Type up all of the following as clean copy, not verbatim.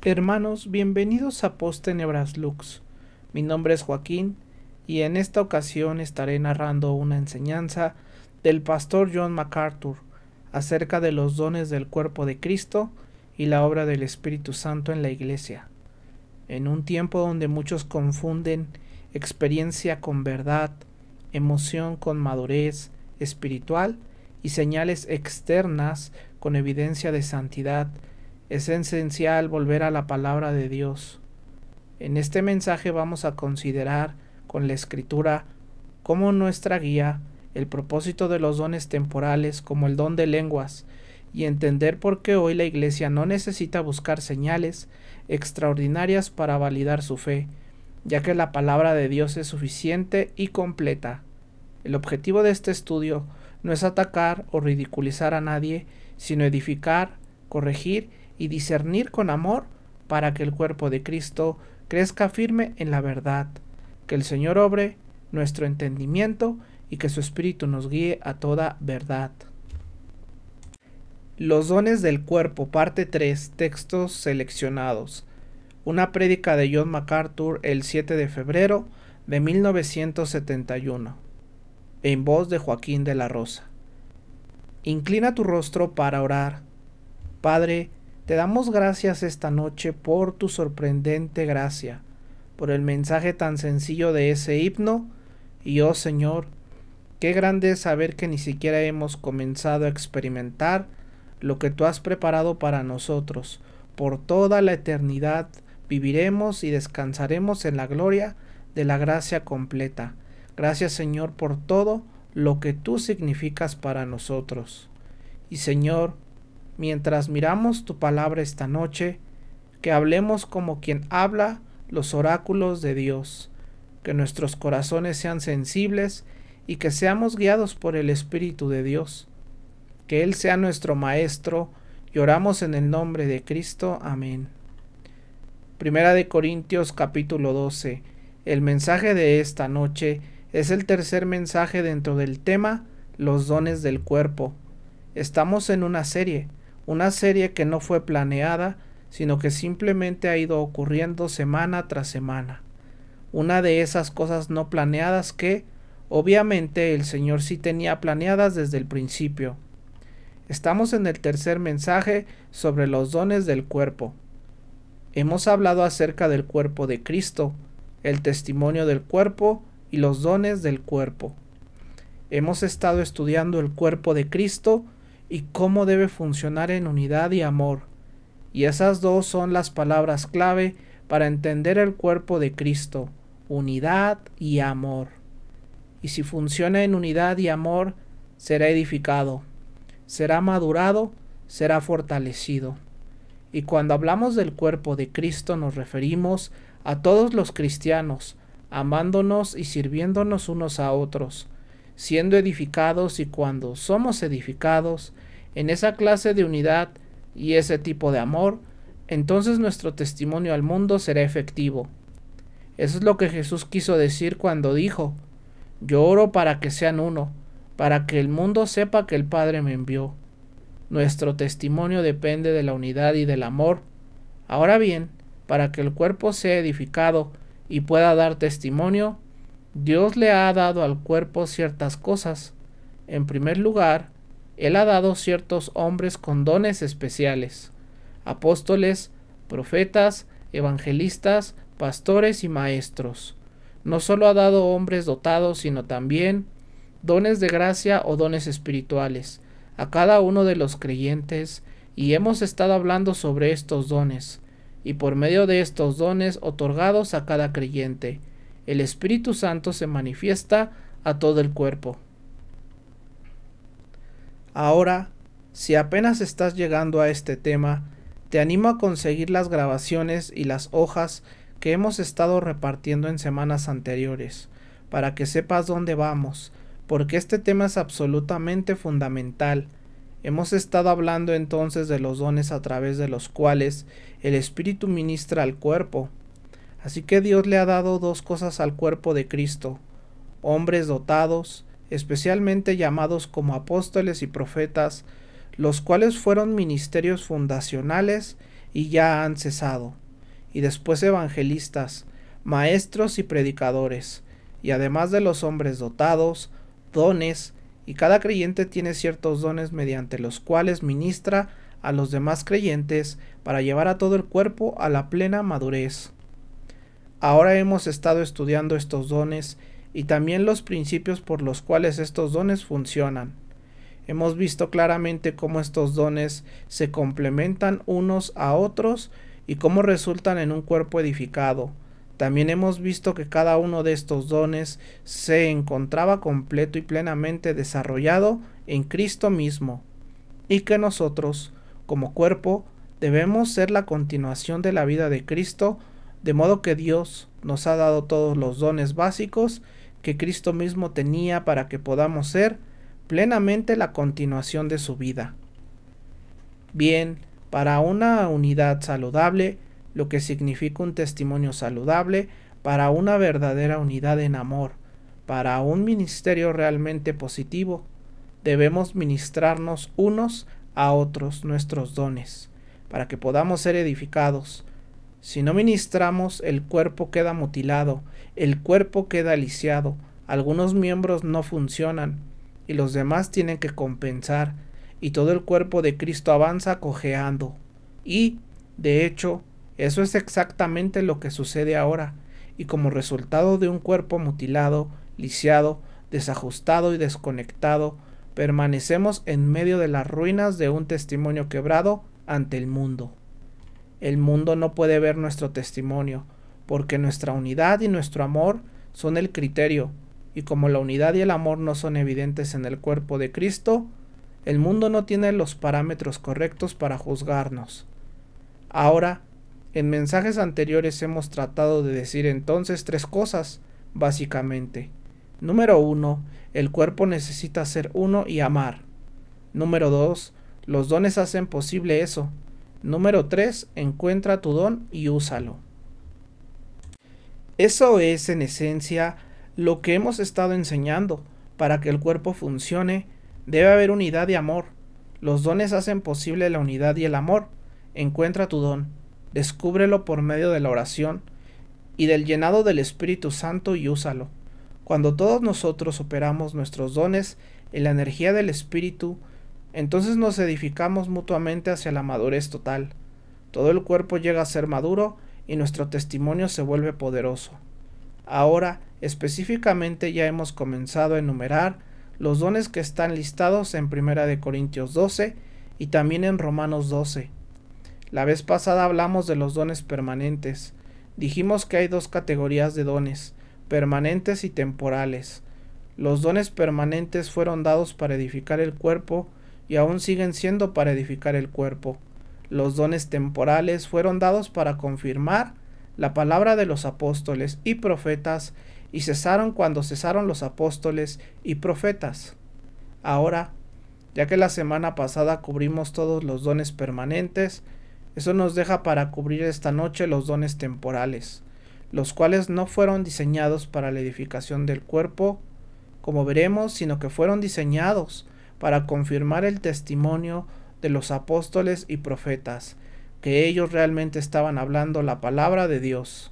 Hermanos, bienvenidos a Post Tenebras Lux. Mi nombre es Joaquín y en esta ocasión estaré narrando una enseñanza del pastor John MacArthur acerca de los dones del cuerpo de Cristo y la obra del Espíritu Santo en la Iglesia. En un tiempo donde muchos confunden experiencia con verdad, emoción con madurez espiritual y señales externas con evidencia de santidad, es esencial volver a la palabra de Dios. En este mensaje vamos a considerar con la Escritura como nuestra guía el propósito de los dones temporales como el don de lenguas y entender por qué hoy la Iglesia no necesita buscar señales extraordinarias para validar su fe, ya que la palabra de Dios es suficiente y completa. El objetivo de este estudio no es atacar o ridiculizar a nadie, sino edificar, corregir y discernir con amor para que el cuerpo de Cristo crezca firme en la verdad, que el Señor obre nuestro entendimiento y que su Espíritu nos guíe a toda verdad. Los dones del cuerpo, parte 3, textos seleccionados. Una prédica de John MacArthur el 7 de febrero de 1971, en voz de Joaquín de la Rosa. Inclina tu rostro para orar. Padre, te damos gracias esta noche por tu sorprendente gracia, por el mensaje tan sencillo de ese himno, y oh Señor, qué grande es saber que ni siquiera hemos comenzado a experimentar lo que tú has preparado para nosotros. Por toda la eternidad viviremos y descansaremos en la gloria de la gracia completa. Gracias, Señor, por todo lo que tú significas para nosotros. Y Señor, mientras miramos tu palabra esta noche, que hablemos como quien habla los oráculos de Dios, que nuestros corazones sean sensibles y que seamos guiados por el Espíritu de Dios. Que Él sea nuestro Maestro, y oramos en el nombre de Cristo. Amén. Primera de Corintios capítulo 12. El mensaje de esta noche es el tercer mensaje dentro del tema los dones del cuerpo. Estamos en una serie que no fue planeada, sino que simplemente ha ido ocurriendo semana tras semana. Una de esas cosas no planeadas que, obviamente, el Señor sí tenía planeadas desde el principio. Estamos en el tercer mensaje sobre los dones del cuerpo. Hemos hablado acerca del cuerpo de Cristo, el testimonio del cuerpo y los dones del cuerpo. Hemos estado estudiando el cuerpo de Cristo y cómo debe funcionar en unidad y amor. Y esas dos son las palabras clave para entender el cuerpo de Cristo: unidad y amor. Y si funciona en unidad y amor, será edificado, será madurado, será fortalecido. Y cuando hablamos del cuerpo de Cristo nos referimos a todos los cristianos, amándonos y sirviéndonos unos a otros, siendo edificados, y cuando somos edificados en esa clase de unidad y ese tipo de amor, entonces nuestro testimonio al mundo será efectivo. Eso es lo que Jesús quiso decir cuando dijo: yo oro para que sean uno, para que el mundo sepa que el Padre me envió. Nuestro testimonio depende de la unidad y del amor. Ahora bien, para que el cuerpo sea edificado y pueda dar testimonio, Dios le ha dado al cuerpo ciertas cosas. En primer lugar, Él ha dado ciertos hombres con dones especiales: apóstoles, profetas, evangelistas, pastores y maestros. No solo ha dado hombres dotados, sino también dones de gracia o dones espirituales a cada uno de los creyentes, y hemos estado hablando sobre estos dones, y por medio de estos dones otorgados a cada creyente, el Espíritu Santo se manifiesta a todo el cuerpo. Ahora, si apenas estás llegando a este tema, te animo a conseguir las grabaciones y las hojas que hemos estado repartiendo en semanas anteriores, para que sepas dónde vamos, porque este tema es absolutamente fundamental. Hemos estado hablando entonces de los dones a través de los cuales el Espíritu ministra al cuerpo. Así que Dios le ha dado dos cosas al cuerpo de Cristo: hombres dotados, especialmente llamados como apóstoles y profetas, los cuales fueron ministerios fundacionales y ya han cesado, y después evangelistas, maestros y predicadores, y además de los hombres dotados, dones, y cada creyente tiene ciertos dones mediante los cuales ministra a los demás creyentes para llevar a todo el cuerpo a la plena madurez. Ahora hemos estado estudiando estos dones y también los principios por los cuales estos dones funcionan. Hemos visto claramente cómo estos dones se complementan unos a otros y cómo resultan en un cuerpo edificado. También hemos visto que cada uno de estos dones se encontraba completo y plenamente desarrollado en Cristo mismo, y que nosotros, como cuerpo, debemos ser la continuación de la vida de Cristo, de modo que Dios nos ha dado todos los dones básicos que Cristo mismo tenía para que podamos ser plenamente la continuación de su vida. Bien, para una unidad saludable, lo que significa un testimonio saludable, para una verdadera unidad en amor, para un ministerio realmente positivo, debemos ministrarnos unos a otros nuestros dones, para que podamos ser edificados. Si no ministramos, el cuerpo queda mutilado, el cuerpo queda lisiado, algunos miembros no funcionan, y los demás tienen que compensar, y todo el cuerpo de Cristo avanza cojeando. Y, de hecho, eso es exactamente lo que sucede ahora, y como resultado de un cuerpo mutilado, lisiado, desajustado y desconectado, permanecemos en medio de las ruinas de un testimonio quebrado ante el mundo. El mundo no puede ver nuestro testimonio, porque nuestra unidad y nuestro amor son el criterio, y como la unidad y el amor no son evidentes en el cuerpo de Cristo, el mundo no tiene los parámetros correctos para juzgarnos. Ahora, en mensajes anteriores hemos tratado de decir entonces tres cosas, básicamente. Número 1, el cuerpo necesita ser uno y amar. Número 2, los dones hacen posible eso. Número 3, encuentra tu don y úsalo. Eso es, en esencia, lo que hemos estado enseñando. Para que el cuerpo funcione, debe haber unidad y amor. Los dones hacen posible la unidad y el amor. Encuentra tu don, descúbrelo por medio de la oración y del llenado del Espíritu Santo y úsalo. Cuando todos nosotros operamos nuestros dones en la energía del Espíritu, entonces nos edificamos mutuamente hacia la madurez total. Todo el cuerpo llega a ser maduro y nuestro testimonio se vuelve poderoso. Ahora, específicamente, ya hemos comenzado a enumerar los dones que están listados en 1 Corintios 12 y también en Romanos 12. La vez pasada hablamos de los dones permanentes. Dijimos que hay dos categorías de dones, permanentes y temporales. Los dones permanentes fueron dados para edificar el cuerpo y aún siguen siendo para edificar el cuerpo. Los dones temporales fueron dados para confirmar la palabra de los apóstoles y profetas y cesaron cuando cesaron los apóstoles y profetas. Ahora, ya que la semana pasada cubrimos todos los dones permanentes, eso nos deja para cubrir esta noche los dones temporales, los cuales no fueron diseñados para la edificación del cuerpo, como veremos, sino que fueron diseñados para confirmar el testimonio de los apóstoles y profetas, que ellos realmente estaban hablando la palabra de Dios.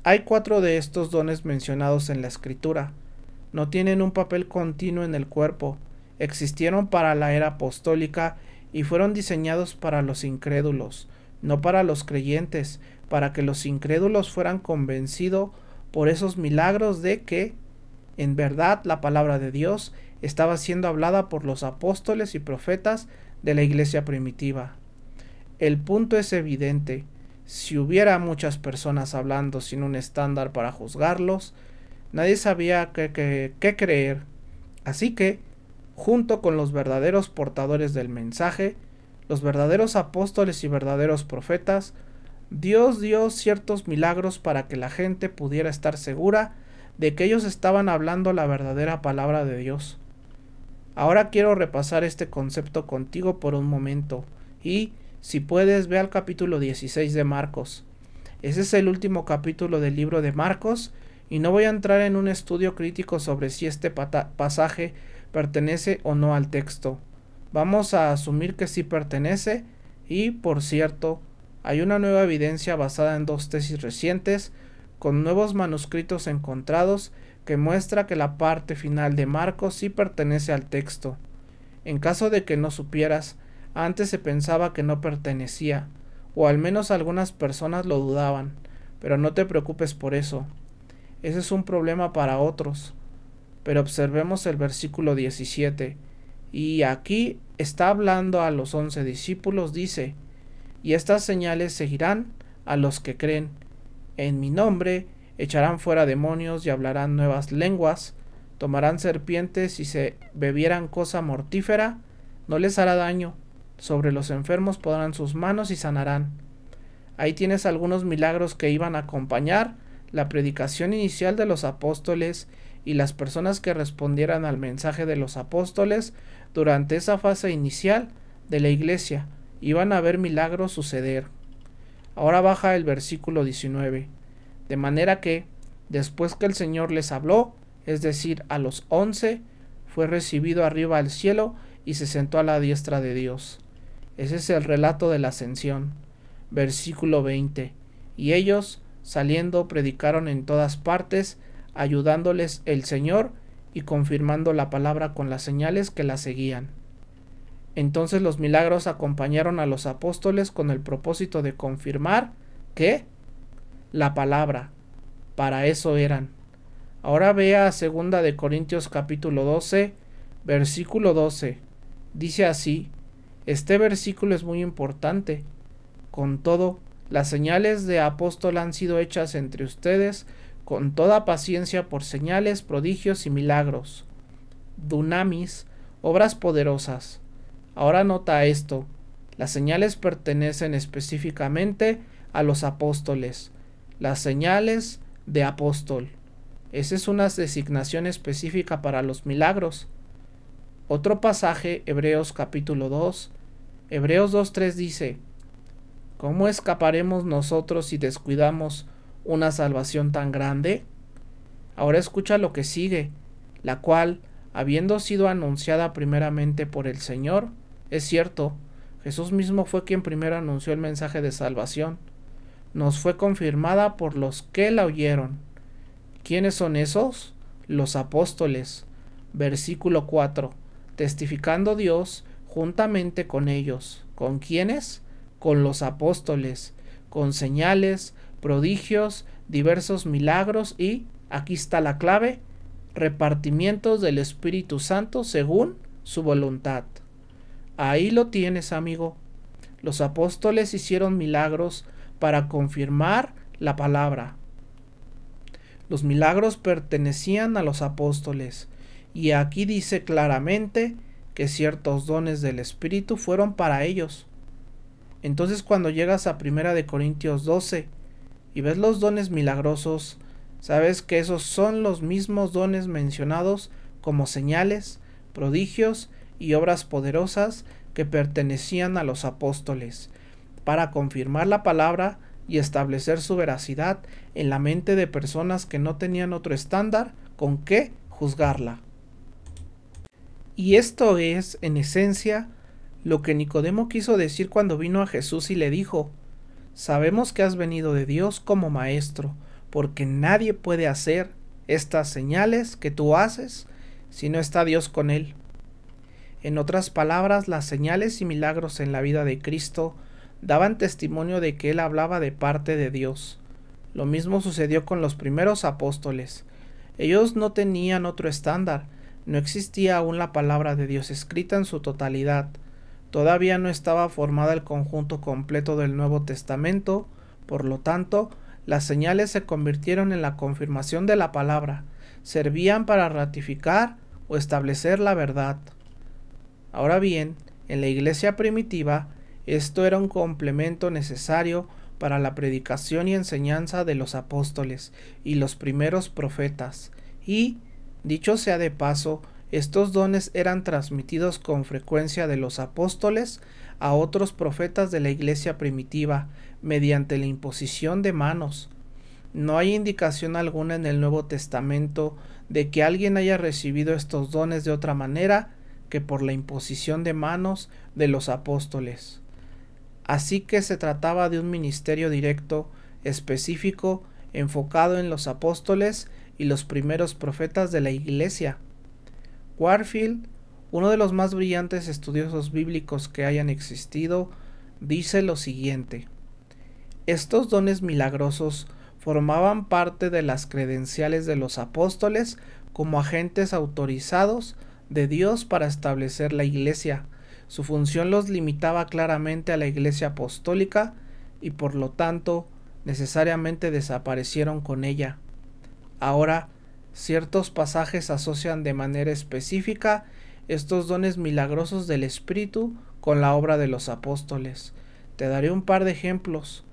Hay 4 de estos dones mencionados en la Escritura. No tienen un papel continuo en el cuerpo, existieron para la era apostólica y fueron diseñados para los incrédulos, no para los creyentes, para que los incrédulos fueran convencidos por esos milagros de que, en verdad, la palabra de Dios estaba siendo hablada por los apóstoles y profetas de la iglesia primitiva. El punto es evidente. Si hubiera muchas personas hablando sin un estándar para juzgarlos, nadie sabía qué creer. Así que, junto con los verdaderos portadores del mensaje, los verdaderos apóstoles y verdaderos profetas, Dios dio ciertos milagros para que la gente pudiera estar segura de que ellos estaban hablando la verdadera palabra de Dios. Ahora quiero repasar este concepto contigo por un momento y, si puedes, ve al capítulo 16 de Marcos. Ese es el último capítulo del libro de Marcos y no voy a entrar en un estudio crítico sobre si este pasaje pertenece o no al texto. Vamos a asumir que sí pertenece Y, por cierto, hay una nueva evidencia basada en 2 tesis recientes, con nuevos manuscritos encontrados, que muestra que la parte final de Marcos sí pertenece al texto. En caso de que no supieras, antes se pensaba que no pertenecía, o al menos algunas personas lo dudaban, pero no te preocupes por eso. Ese es un problema para otros. Pero observemos el versículo 17, y aquí está hablando a los 11 discípulos, dice: y estas señales seguirán a los que creen. En mi nombre echarán fuera demonios y hablarán nuevas lenguas, tomarán serpientes y si bebieran cosa mortífera, no les hará daño. Sobre los enfermos pondrán sus manos y sanarán. Ahí tienes algunos milagros que iban a acompañar la predicación inicial de los apóstoles y las personas que respondieran al mensaje de los apóstoles durante esa fase inicial de la iglesia. Iban a ver milagros suceder. Ahora baja el versículo 19. De manera que, después que el Señor les habló, es decir, a los 11, fue recibido arriba al cielo y se sentó a la diestra de Dios. Ese es el relato de la ascensión. Versículo 20. Y ellos, saliendo, predicaron en todas partes, ayudándoles el Señor y confirmando la palabra con las señales que la seguían. Entonces los milagros acompañaron a los apóstoles con el propósito de confirmar ¿qué? La palabra. Para eso eran. Ahora vea a 2 de Corintios capítulo 12, versículo 12. Dice así, este versículo es muy importante. Con todo, las señales de apóstol han sido hechas entre ustedes con toda paciencia por señales, prodigios y milagros. Dunamis, obras poderosas. Ahora nota esto, las señales pertenecen específicamente a los apóstoles, las señales de apóstol. Esa es una designación específica para los milagros. Otro pasaje, Hebreos capítulo 2, Hebreos 2:3 dice, ¿cómo escaparemos nosotros si descuidamos una salvación tan grande? Ahora escucha lo que sigue, la cual, habiendo sido anunciada primeramente por el Señor, es cierto, Jesús mismo fue quien primero anunció el mensaje de salvación, nos fue confirmada por los que la oyeron. ¿Quiénes son esos? Los apóstoles. Versículo 4. Testificando Dios juntamente con ellos. ¿Con quiénes? Con los apóstoles, con señales, prodigios, diversos milagros y, aquí está la clave, repartimientos del Espíritu Santo según su voluntad. Ahí lo tienes, amigo. Los apóstoles hicieron milagros para confirmar la palabra. Los milagros pertenecían a los apóstoles, y aquí dice claramente que ciertos dones del Espíritu fueron para ellos. Entonces cuando llegas a 1 de Corintios 12 y ves los dones milagrosos, sabes que esos son los mismos dones mencionados como señales, prodigios y obras poderosas que pertenecían a los apóstoles, para confirmar la palabra y establecer su veracidad en la mente de personas que no tenían otro estándar con qué juzgarla. Y esto es, en esencia, lo que Nicodemo quiso decir cuando vino a Jesús y le dijo: sabemos que has venido de Dios como maestro, porque nadie puede hacer estas señales que tú haces si no está Dios con él. En otras palabras, las señales y milagros en la vida de Cristo daban testimonio de que él hablaba de parte de Dios. Lo mismo sucedió con los primeros apóstoles. Ellos no tenían otro estándar, no existía aún la palabra de Dios escrita en su totalidad. Todavía no estaba formada el conjunto completo del Nuevo Testamento, por lo tanto, las señales se convirtieron en la confirmación de la palabra, servían para ratificar o establecer la verdad. Ahora bien, en la iglesia primitiva, esto era un complemento necesario para la predicación y enseñanza de los apóstoles y los primeros profetas, y, dicho sea de paso, estos dones eran transmitidos con frecuencia de los apóstoles a otros profetas de la iglesia primitiva mediante la imposición de manos. No hay indicación alguna en el Nuevo Testamento de que alguien haya recibido estos dones de otra manera que por la imposición de manos de los apóstoles. Así que se trataba de un ministerio directo, específico, enfocado en los apóstoles y los primeros profetas de la Iglesia. Warfield, uno de los más brillantes estudiosos bíblicos que hayan existido, dice lo siguiente: estos dones milagrosos formaban parte de las credenciales de los apóstoles como agentes autorizados de Dios para establecer la Iglesia. Su función los limitaba claramente a la Iglesia apostólica y por lo tanto necesariamente desaparecieron con ella. Ahora, ciertos pasajes asocian de manera específica estos dones milagrosos del Espíritu con la obra de los apóstoles. Te daré un par de ejemplos.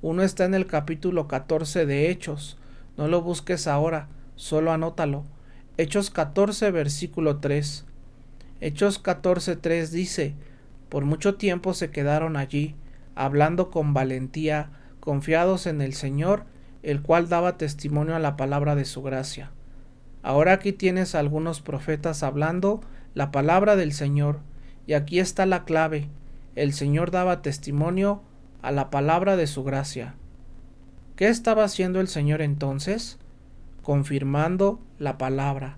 Uno está en el capítulo 14 de Hechos. No lo busques ahora, solo anótalo. Hechos 14, versículo 3. Hechos 14:3 dice: por mucho tiempo se quedaron allí, hablando con valentía, confiados en el Señor, el cual daba testimonio a la palabra de su gracia. Ahora aquí tienes a algunos profetas hablando la palabra del Señor, y aquí está la clave: el Señor daba testimonio a la palabra de su gracia. ¿Qué estaba haciendo el Señor entonces? Confirmando la palabra.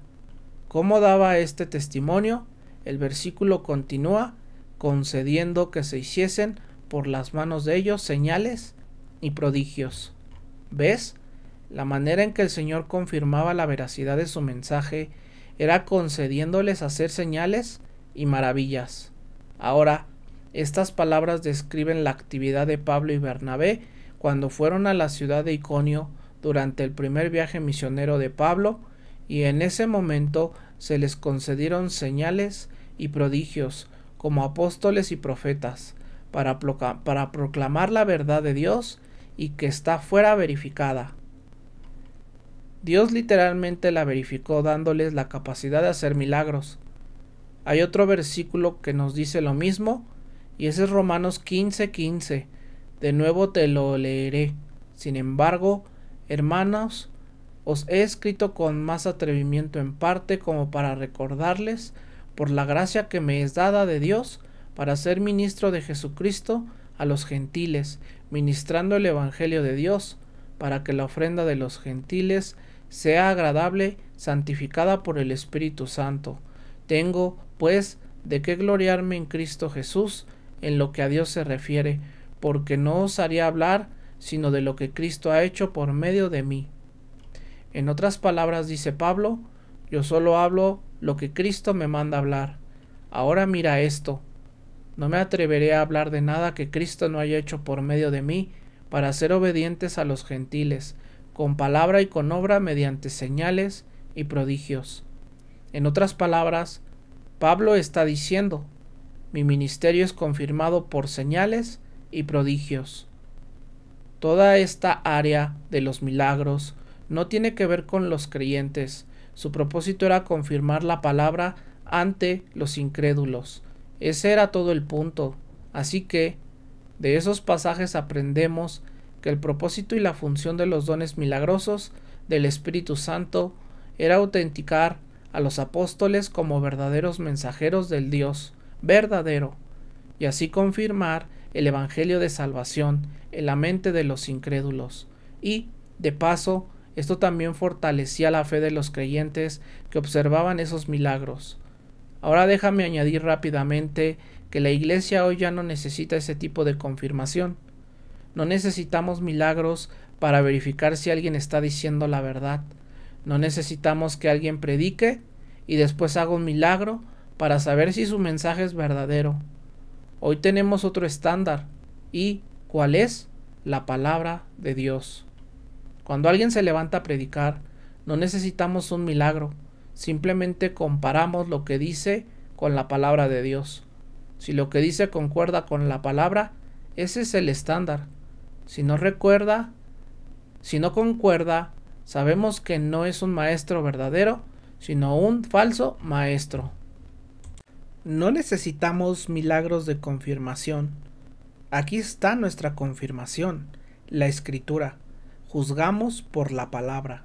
¿Cómo daba este testimonio? El versículo continúa: concediendo que se hiciesen por las manos de ellos señales y prodigios. ¿Ves? La manera en que el Señor confirmaba la veracidad de su mensaje era concediéndoles hacer señales y maravillas. Ahora, estas palabras describen la actividad de Pablo y Bernabé cuando fueron a la ciudad de Iconio durante el primer viaje misionero de Pablo, y en ese momento se les concedieron señales y prodigios como apóstoles y profetas para proclamar la verdad de Dios y que está fuera verificada. Dios literalmente la verificó dándoles la capacidad de hacer milagros. Hay otro versículo que nos dice lo mismo, y ese es Romanos 15:15. De nuevo te lo leeré. Sin embargo, hermanos, os he escrito con más atrevimiento en parte como para recordarles, por la gracia que me es dada de Dios, para ser ministro de Jesucristo a los gentiles, ministrando el Evangelio de Dios, para que la ofrenda de los gentiles sea agradable, santificada por el Espíritu Santo. Tengo, pues, de qué gloriarme en Cristo Jesús en lo que a Dios se refiere, porque no osaría hablar sino de lo que Cristo ha hecho por medio de mí. En otras palabras, dice Pablo, yo solo hablo lo que Cristo me manda hablar. Ahora mira esto: no me atreveré a hablar de nada que Cristo no haya hecho por medio de mí, para ser obedientes a los gentiles, con palabra y con obra, mediante señales y prodigios. En otras palabras, Pablo está diciendo: mi ministerio es confirmado por señales y prodigios. Toda esta área de los milagros no tiene que ver con los creyentes. Su propósito era confirmar la palabra ante los incrédulos. Ese era todo el punto. Así que, de esos pasajes aprendemos que el propósito y la función de los dones milagrosos del Espíritu Santo era autenticar a los apóstoles como verdaderos mensajeros del Dios verdadero, y así confirmar el Evangelio de salvación en la mente de los incrédulos. Y, de paso, esto también fortalecía la fe de los creyentes que observaban esos milagros. Ahora déjame añadir rápidamente que la Iglesia hoy ya no necesita ese tipo de confirmación. No necesitamos milagros para verificar si alguien está diciendo la verdad. No necesitamos que alguien predique y después haga un milagro para saber si su mensaje es verdadero. Hoy tenemos otro estándar. ¿Y cuál es? La palabra de Dios. Cuando alguien se levanta a predicar, no necesitamos un milagro. Simplemente comparamos lo que dice con la palabra de Dios. Si lo que dice concuerda con la palabra, ese es el estándar. Si no concuerda, sabemos que no es un maestro verdadero, sino un falso maestro. No necesitamos milagros de confirmación. Aquí está nuestra confirmación, la Escritura. Juzgamos por la palabra.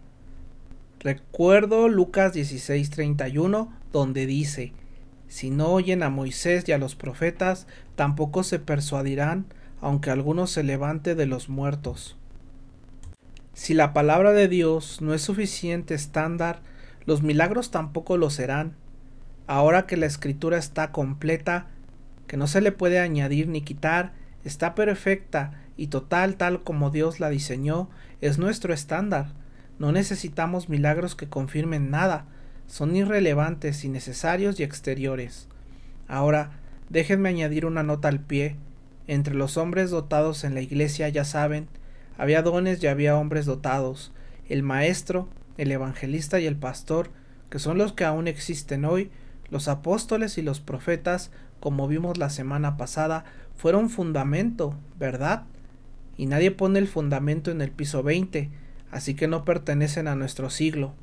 Recuerdo Lucas 16:31, donde dice: si no oyen a Moisés y a los profetas, tampoco se persuadirán, aunque alguno se levante de los muertos. Si la palabra de Dios no es suficiente estándar, los milagros tampoco lo serán. Ahora que la escritura está completa, que no se le puede añadir ni quitar, está perfecta y total tal como Dios la diseñó, es nuestro estándar. No necesitamos milagros que confirmen nada, son irrelevantes, innecesarios y exteriores. Ahora, déjenme añadir una nota al pie. Entre los hombres dotados en la iglesia, ya saben, había dones y había hombres dotados. El maestro, el evangelista y el pastor, que son los que aún existen hoy, los apóstoles y los profetas, como vimos la semana pasada, fueron fundamento, ¿verdad? Y nadie pone el fundamento en el piso 20, así que no pertenecen a nuestro siglo.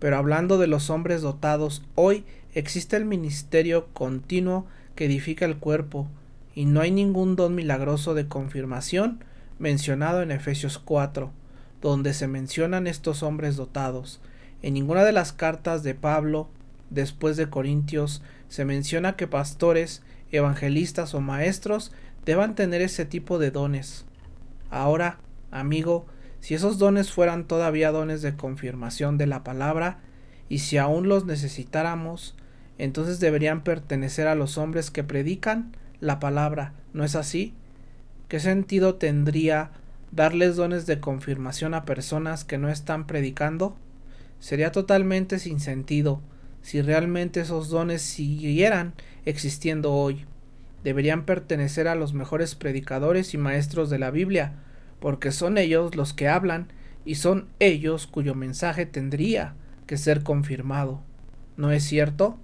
Pero hablando de los hombres dotados, hoy existe el ministerio continuo que edifica el cuerpo, y no hay ningún don milagroso de confirmación mencionado en Efesios 4, donde se mencionan estos hombres dotados. En ninguna de las cartas de Pablo, después de Corintios, se menciona que pastores, evangelistas o maestros deban tener ese tipo de dones. Ahora, amigo, si esos dones fueran todavía dones de confirmación de la palabra, y si aún los necesitáramos, entonces deberían pertenecer a los hombres que predican la palabra, ¿no es así? ¿Qué sentido tendría darles dones de confirmación a personas que no están predicando? Sería totalmente sin sentido si realmente esos dones siguieran existiendo hoy. Deberían pertenecer a los mejores predicadores y maestros de la Biblia, porque son ellos los que hablan y son ellos cuyo mensaje tendría que ser confirmado. ¿No es cierto?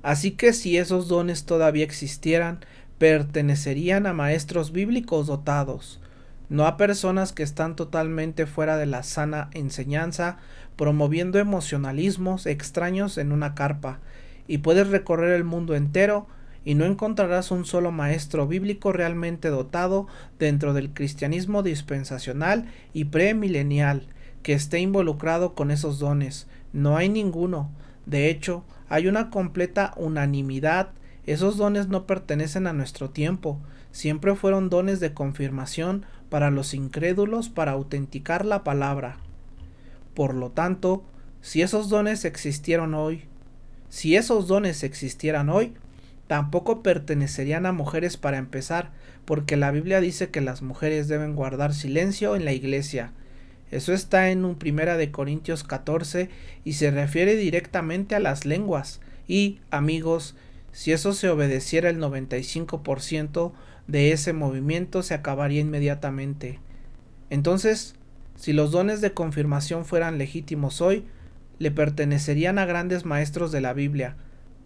Así que si esos dones todavía existieran, pertenecerían a maestros bíblicos dotados, no a personas que están totalmente fuera de la sana enseñanza, promoviendo emocionalismos extraños en una carpa, y puedes recorrer el mundo entero y no encontrarás un solo maestro bíblico realmente dotado dentro del cristianismo dispensacional y premilenial que esté involucrado con esos dones. No hay ninguno. De hecho, hay una completa unanimidad. Esos dones no pertenecen a nuestro tiempo. Siempre fueron dones de confirmación para los incrédulos para autenticar la palabra. Por lo tanto, si esos dones existieran hoy, tampoco pertenecerían a mujeres para empezar, porque la Biblia dice que las mujeres deben guardar silencio en la iglesia. Eso está en 1 Corintios 14 y se refiere directamente a las lenguas. Y, amigos, si eso se obedeciera, el 95% de ese movimiento se acabaría inmediatamente. Entonces, si los dones de confirmación fueran legítimos hoy, le pertenecerían a grandes maestros de la Biblia,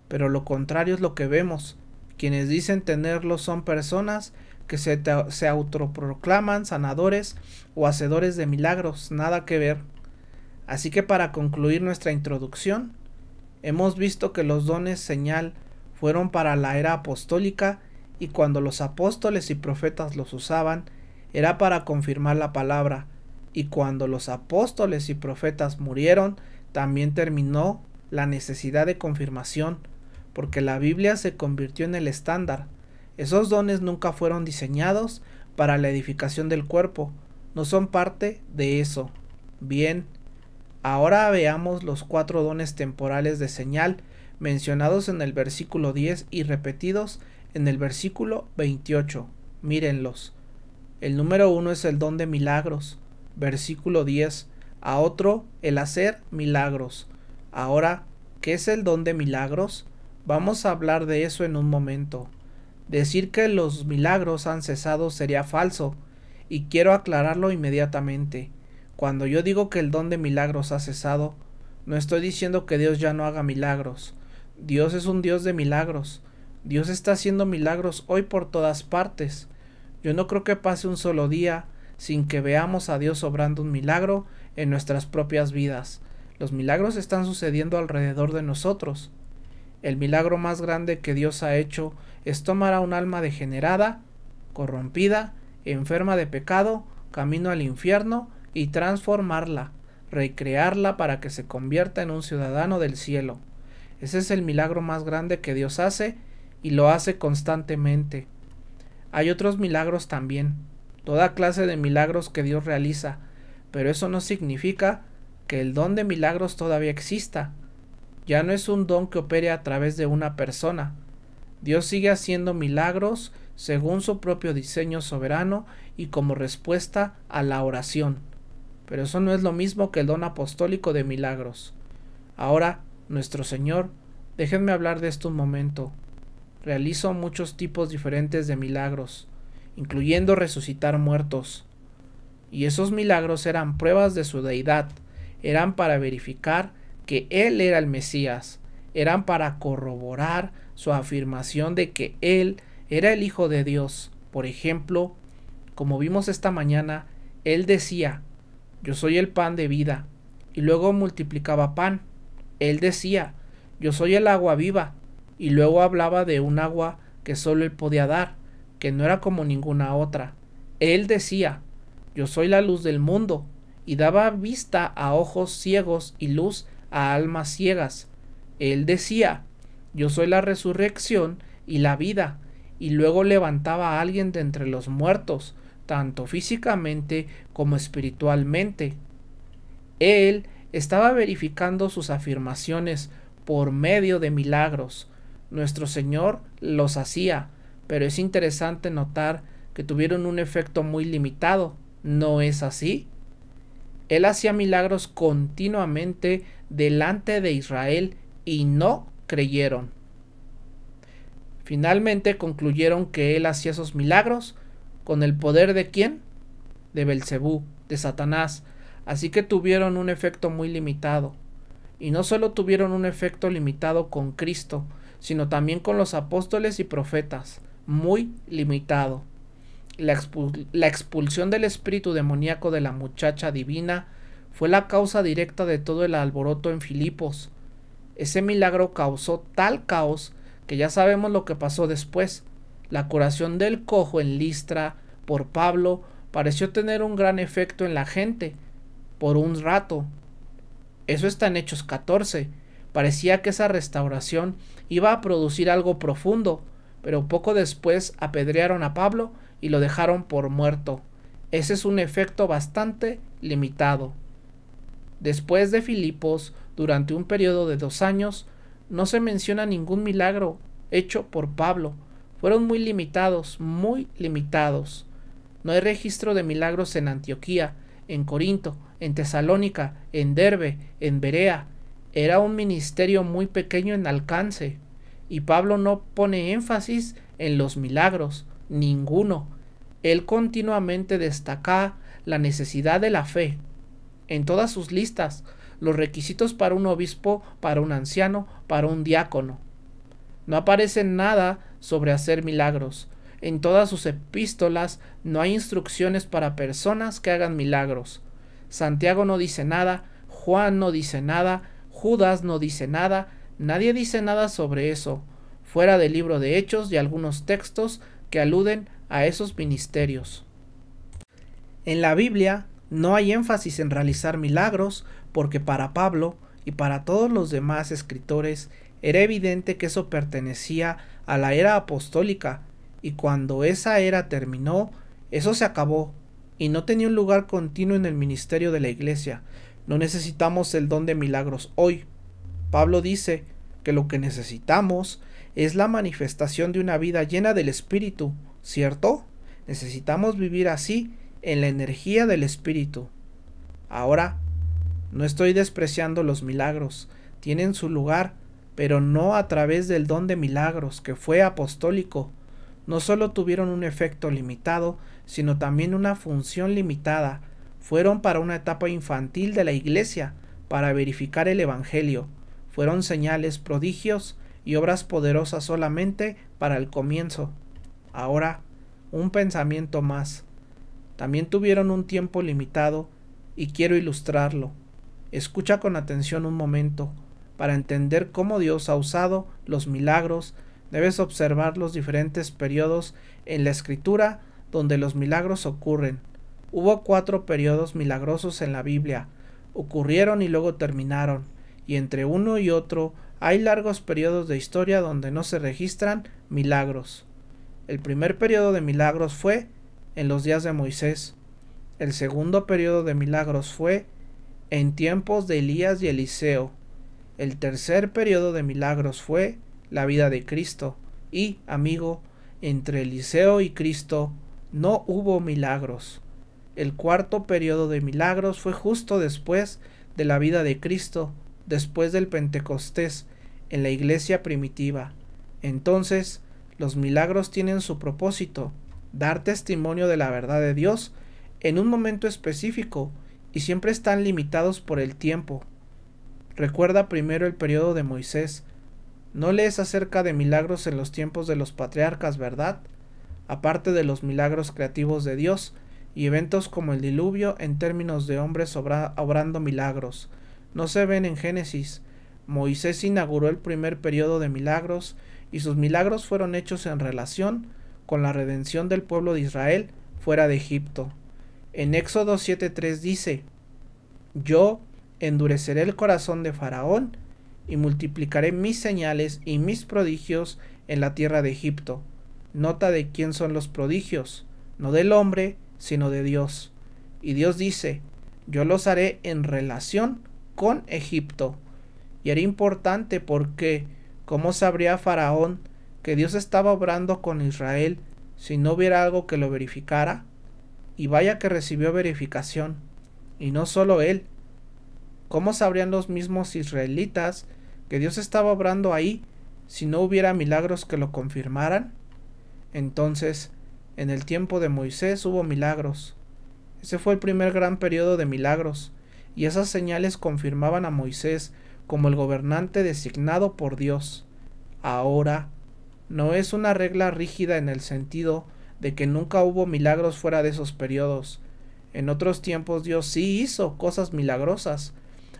pero lo contrario es lo que vemos. Quienes dicen tenerlos son personas que se autoproclaman sanadores o hacedores de milagros, nada que ver. Así que para concluir nuestra introducción, hemos visto que los dones señal fueron para la era apostólica y cuando los apóstoles y profetas los usaban, era para confirmar la palabra, y cuando los apóstoles y profetas murieron, también terminó la necesidad de confirmación, porque la Biblia se convirtió en el estándar. Esos dones nunca fueron diseñados para la edificación del cuerpo, no son parte de eso. Bien, ahora veamos los 4 dones temporales de señal mencionados en el versículo 10 y repetidos en el versículo 28. Mírenlos. El número 1 es el don de milagros. Versículo 10. A otro, el hacer milagros. Ahora, ¿qué es el don de milagros? Vamos a hablar de eso en un momento. Decir que los milagros han cesado sería falso, y quiero aclararlo inmediatamente. Cuando yo digo que el don de milagros ha cesado, no estoy diciendo que Dios ya no haga milagros. Dios es un Dios de milagros. Dios está haciendo milagros hoy por todas partes. Yo no creo que pase un solo día sin que veamos a Dios obrando un milagro en nuestras propias vidas. Los milagros están sucediendo alrededor de nosotros. El milagro más grande que Dios ha hecho es tomar a un alma degenerada, corrompida, enferma de pecado, camino al infierno, y transformarla, recrearla para que se convierta en un ciudadano del cielo. Ese es el milagro más grande que Dios hace, y lo hace constantemente. Hay otros milagros también, toda clase de milagros que Dios realiza, pero eso no significa que el don de milagros todavía exista. Ya no es un don que opere a través de una persona. Dios sigue haciendo milagros según su propio diseño soberano y como respuesta a la oración. Pero eso no es lo mismo que el don apostólico de milagros. Ahora, nuestro Señor, déjenme hablar de esto un momento. Realizó muchos tipos diferentes de milagros, incluyendo resucitar muertos. Y esos milagros eran pruebas de su deidad, eran para verificar que Él era el Mesías, eran para corroborar su afirmación de que Él era el Hijo de Dios. Por ejemplo, como vimos esta mañana, Él decía, yo soy el pan de vida, y luego multiplicaba pan. Él decía, yo soy el agua viva, y luego hablaba de un agua que solo Él podía dar, que no era como ninguna otra. Él decía, yo soy la luz del mundo, y daba vista a ojos ciegos y luz a almas ciegas. Él decía, yo soy la resurrección y la vida, y luego levantaba a alguien de entre los muertos, tanto físicamente como espiritualmente. Él estaba verificando sus afirmaciones por medio de milagros. Nuestro Señor los hacía, pero es interesante notar que tuvieron un efecto muy limitado. ¿No es así? Él hacía milagros continuamente delante de Israel y no creyeron. Finalmente concluyeron que Él hacía esos milagros con el poder ¿de quién? De Belcebú, de Satanás. Así que tuvieron un efecto muy limitado. Y no solo tuvieron un efecto limitado con Cristo, sino también con los apóstoles y profetas, muy limitado. La expulsión del espíritu demoníaco de la muchacha divina fue la causa directa de todo el alboroto en Filipos. Ese milagro causó tal caos que ya sabemos lo que pasó después. La curación del cojo en Listra por Pablo pareció tener un gran efecto en la gente, por un rato. Eso está en Hechos 14. Parecía que esa restauración iba a producir algo profundo, pero poco después apedrearon a Pablo y lo dejaron por muerto. Ese es un efecto bastante limitado. Después de Filipos, durante un periodo de 2 años, no se menciona ningún milagro hecho por Pablo. Fueron muy limitados, muy limitados. No hay registro de milagros en Antioquía, en Corinto, en Tesalónica, en Derbe, en Berea. Era un ministerio muy pequeño en alcance, y Pablo no pone énfasis en los milagros, ninguno. Él continuamente destaca la necesidad de la fe. En todas sus listas, los requisitos para un obispo, para un anciano, para un diácono. No aparece nada sobre hacer milagros. En todas sus epístolas no hay instrucciones para personas que hagan milagros. Santiago no dice nada, Juan no dice nada, Judas no dice nada, nadie dice nada sobre eso, fuera del libro de Hechos y algunos textos que aluden a esos ministerios. En la Biblia no hay énfasis en realizar milagros porque para Pablo y para todos los demás escritores era evidente que eso pertenecía a la era apostólica, y cuando esa era terminó, eso se acabó y no tenía un lugar continuo en el ministerio de la iglesia. No necesitamos el don de milagros hoy. Pablo dice que lo que necesitamos es la manifestación de una vida llena del Espíritu, ¿cierto? Necesitamos vivir así, en la energía del Espíritu. Ahora, no estoy despreciando los milagros, tienen su lugar, pero no a través del don de milagros, que fue apostólico. No solo tuvieron un efecto limitado, sino también una función limitada. Fueron para una etapa infantil de la iglesia, para verificar el evangelio. Fueron señales, prodigios y obras poderosas solamente para el comienzo. Ahora, un pensamiento más. También tuvieron un tiempo limitado y quiero ilustrarlo. Escucha con atención un momento. Para entender cómo Dios ha usado los milagros, debes observar los diferentes periodos en la Escritura donde los milagros ocurren. Hubo 4 periodos milagrosos en la Biblia. Ocurrieron y luego terminaron, y entre uno y otro Hay largos periodos de historia donde no se registran milagros. El primer periodo de milagros fue en los días de Moisés. El segundo periodo de milagros fue en tiempos de Elías y Eliseo. El tercer periodo de milagros fue la vida de Cristo. Y, amigo, entre Eliseo y Cristo no hubo milagros. El cuarto periodo de milagros fue justo después de la vida de Cristo, después del Pentecostés, en la iglesia primitiva. Entonces, los milagros tienen su propósito, dar testimonio de la verdad de Dios en un momento específico, y siempre están limitados por el tiempo. Recuerda primero el periodo de Moisés. No lees acerca de milagros en los tiempos de los patriarcas, ¿verdad? Aparte de los milagros creativos de Dios y eventos como el diluvio en términos de hombres obrando milagros, no se ven en Génesis. Moisés inauguró el primer periodo de milagros y sus milagros fueron hechos en relación con la redención del pueblo de Israel fuera de Egipto. En Éxodo 7:3 dice: Yo endureceré el corazón de Faraón y multiplicaré mis señales y mis prodigios en la tierra de Egipto. Nota de quién son los prodigios, no del hombre, sino de Dios. Y Dios dice: yo los haré en relación con Egipto. Y era importante porque ¿cómo sabría Faraón que Dios estaba obrando con Israel si no hubiera algo que lo verificara? Y vaya que recibió verificación. Y no solo él. ¿Cómo sabrían los mismos israelitas que Dios estaba obrando ahí si no hubiera milagros que lo confirmaran? Entonces, en el tiempo de Moisés hubo milagros. Ese fue el primer gran periodo de milagros, y esas señales confirmaban a Moisés como el gobernante designado por Dios. Ahora, no es una regla rígida en el sentido de que nunca hubo milagros fuera de esos periodos. En otros tiempos Dios sí hizo cosas milagrosas,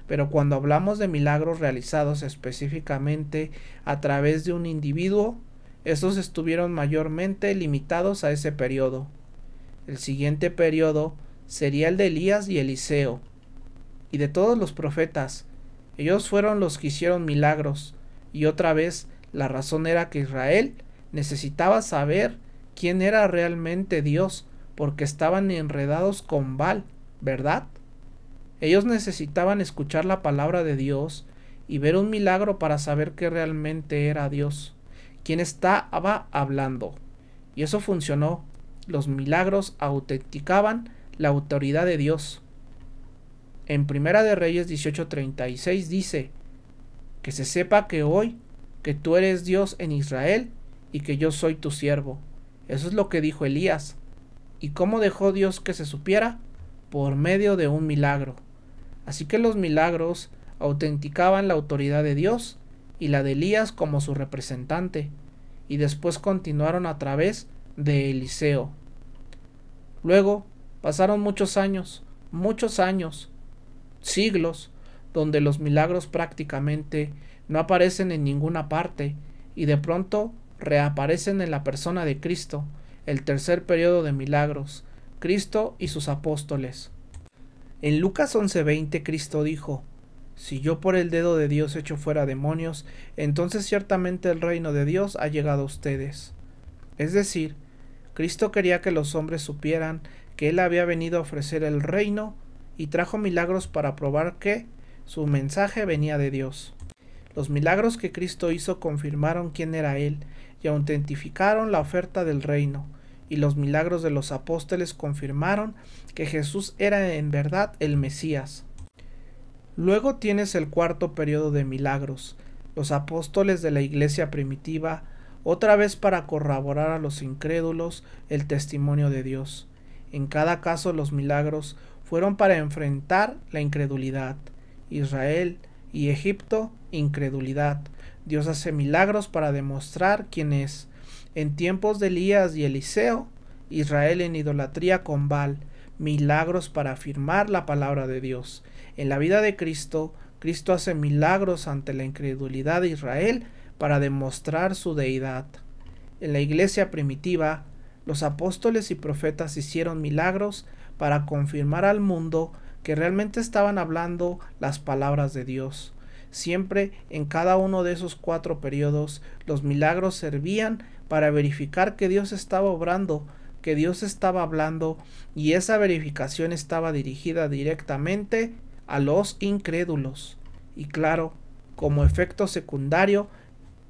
pero cuando hablamos de milagros realizados específicamente a través de un individuo, estos estuvieron mayormente limitados a ese periodo. El siguiente periodo sería el de Elías y Eliseo, y de todos los profetas. Ellos fueron los que hicieron milagros, y otra vez la razón era que Israel necesitaba saber quién era realmente Dios, porque estaban enredados con Baal, ¿verdad? Ellos necesitaban escuchar la palabra de Dios y ver un milagro para saber que realmente era Dios quien estaba hablando. Y eso funcionó. Los milagros autenticaban la autoridad de Dios. En Primera de Reyes 18:36 dice: que se sepa que hoy que tú eres Dios en Israel y que yo soy tu siervo. Eso es lo que dijo Elías. ¿Y cómo dejó Dios que se supiera? Por medio de un milagro. Así que los milagros autenticaban la autoridad de Dios y la de Elías como su representante, y después continuaron a través de Eliseo. Luego pasaron muchos años, siglos, donde los milagros prácticamente no aparecen en ninguna parte, y de pronto reaparecen en la persona de Cristo, el tercer periodo de milagros, Cristo y sus apóstoles. En Lucas 11:20 Cristo dijo: si yo por el dedo de Dios echo fuera demonios, entonces ciertamente el reino de Dios ha llegado a ustedes. Es decir, Cristo quería que los hombres supieran que Él había venido a ofrecer el reino y trajo milagros para probar que su mensaje venía de Dios. Los milagros que Cristo hizo confirmaron quién era Él y autentificaron la oferta del reino, y los milagros de los apóstoles confirmaron que Jesús era en verdad el Mesías. Luego tienes el cuarto periodo de milagros, los apóstoles de la iglesia primitiva, otra vez para corroborar a los incrédulos el testimonio de Dios. En cada caso los milagros fueron para enfrentar la incredulidad. Israel y Egipto, incredulidad. Dios hace milagros para demostrar quién es. En tiempos de Elías y Eliseo, Israel en idolatría con Baal, milagros para afirmar la palabra de Dios. En la vida de Cristo, Cristo hace milagros ante la incredulidad de Israel para demostrar su deidad. En la iglesia primitiva, los apóstoles y profetas hicieron milagros para confirmar al mundo que realmente estaban hablando las palabras de Dios. siempre en cada uno de esos 4 periodos los milagros servían para verificar que Dios estaba obrando, que Dios estaba hablando, y esa verificación estaba dirigida directamente a los incrédulos. Y claro, como efecto secundario,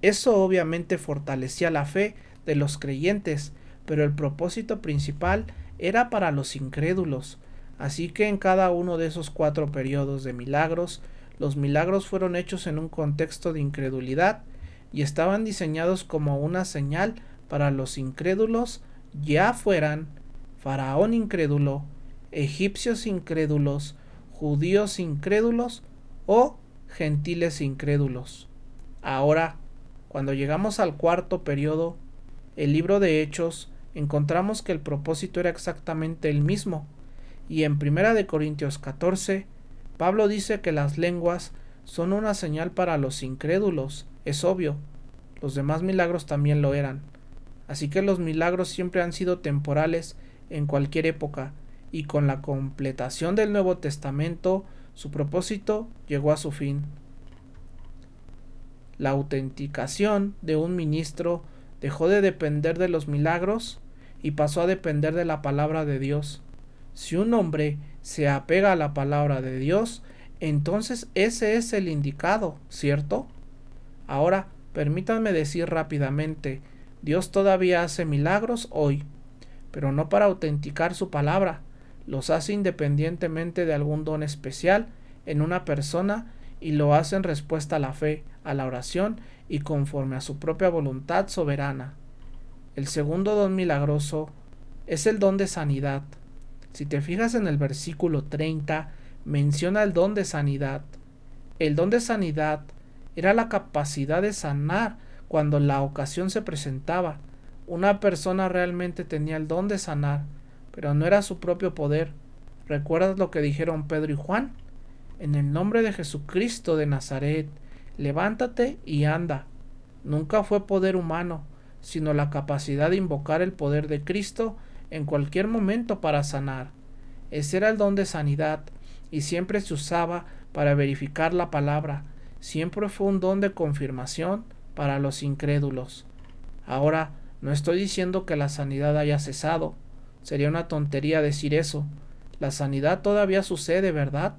eso obviamente fortalecía la fe de los creyentes, pero el propósito principal era para los incrédulos. Así que en cada uno de esos 4 periodos de milagros, los milagros fueron hechos en un contexto de incredulidad y estaban diseñados como una señal para los incrédulos, ya fueran faraón incrédulo, egipcios incrédulos, judíos incrédulos o gentiles incrédulos. Ahora, cuando llegamos al 4 periodo, el libro de Hechos, encontramos que el propósito era exactamente el mismo, y en 1 Corintios 14, Pablo dice que las lenguas son una señal para los incrédulos. Es obvio, los demás milagros también lo eran. Así que los milagros siempre han sido temporales en cualquier época, y con la completación del Nuevo Testamento, su propósito llegó a su fin. La autenticación de un ministro dejó de depender de los milagros y pasó a depender de la palabra de Dios. Si un hombre se apega a la palabra de Dios, entonces ese es el indicado, ¿cierto? Ahora, permítanme decir rápidamente, Dios todavía hace milagros hoy, pero no para autenticar su palabra, los hace independientemente de algún don especial en una persona y lo hace en respuesta a la fe, a la oración y conforme a su propia voluntad soberana. El segundo don milagroso es el don de sanidad. Si te fijas en el versículo 30, menciona el don de sanidad. El don de sanidad era la capacidad de sanar cuando la ocasión se presentaba. Una persona realmente tenía el don de sanar, pero no era su propio poder. ¿Recuerdas lo que dijeron Pedro y Juan? En el nombre de Jesucristo de Nazaret, levántate y anda. Nunca fue poder humano, sino la capacidad de invocar el poder de Cristo en cualquier momento para sanar. Ese era el don de sanidad, y siempre se usaba para verificar la palabra. Siempre fue un don de confirmación para los incrédulos. Ahora, no estoy diciendo que la sanidad haya cesado. Sería una tontería decir eso. La sanidad todavía sucede, ¿verdad?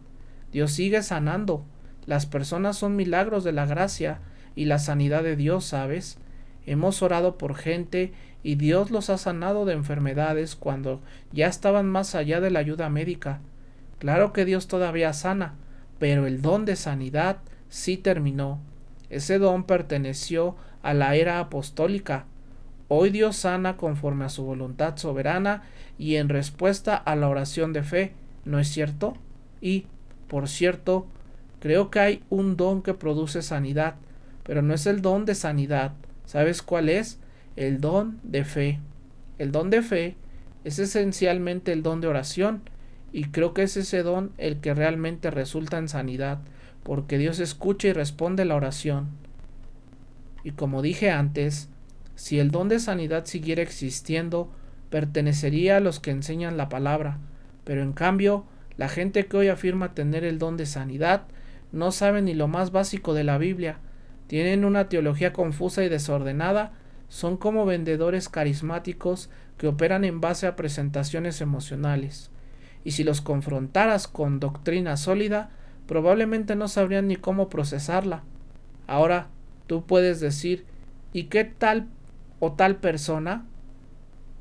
Dios sigue sanando. Las personas son milagros de la gracia y la sanidad de Dios, ¿sabes? Hemos orado por gente y Dios los ha sanado de enfermedades cuando ya estaban más allá de la ayuda médica. Claro que Dios todavía sana, pero el don de sanidad sí terminó. Ese don perteneció a la era apostólica. Hoy Dios sana conforme a su voluntad soberana y en respuesta a la oración de fe, ¿no es cierto? Y, por cierto, creo que hay un don que produce sanidad, pero no es el don de sanidad. ¿Sabes cuál es? El don de fe. El don de fe es esencialmente el don de oración, y creo que es ese don el que realmente resulta en sanidad, porque Dios escucha y responde la oración. Y como dije antes, si el don de sanidad siguiera existiendo, pertenecería a los que enseñan la palabra, pero en cambio, la gente que hoy afirma tener el don de sanidad no sabe ni lo más básico de la Biblia, tienen una teología confusa y desordenada, son como vendedores carismáticos que operan en base a presentaciones emocionales, y si los confrontaras con doctrina sólida, probablemente no sabrían ni cómo procesarla. Ahora, tú puedes decir, ¿y qué tal o tal persona?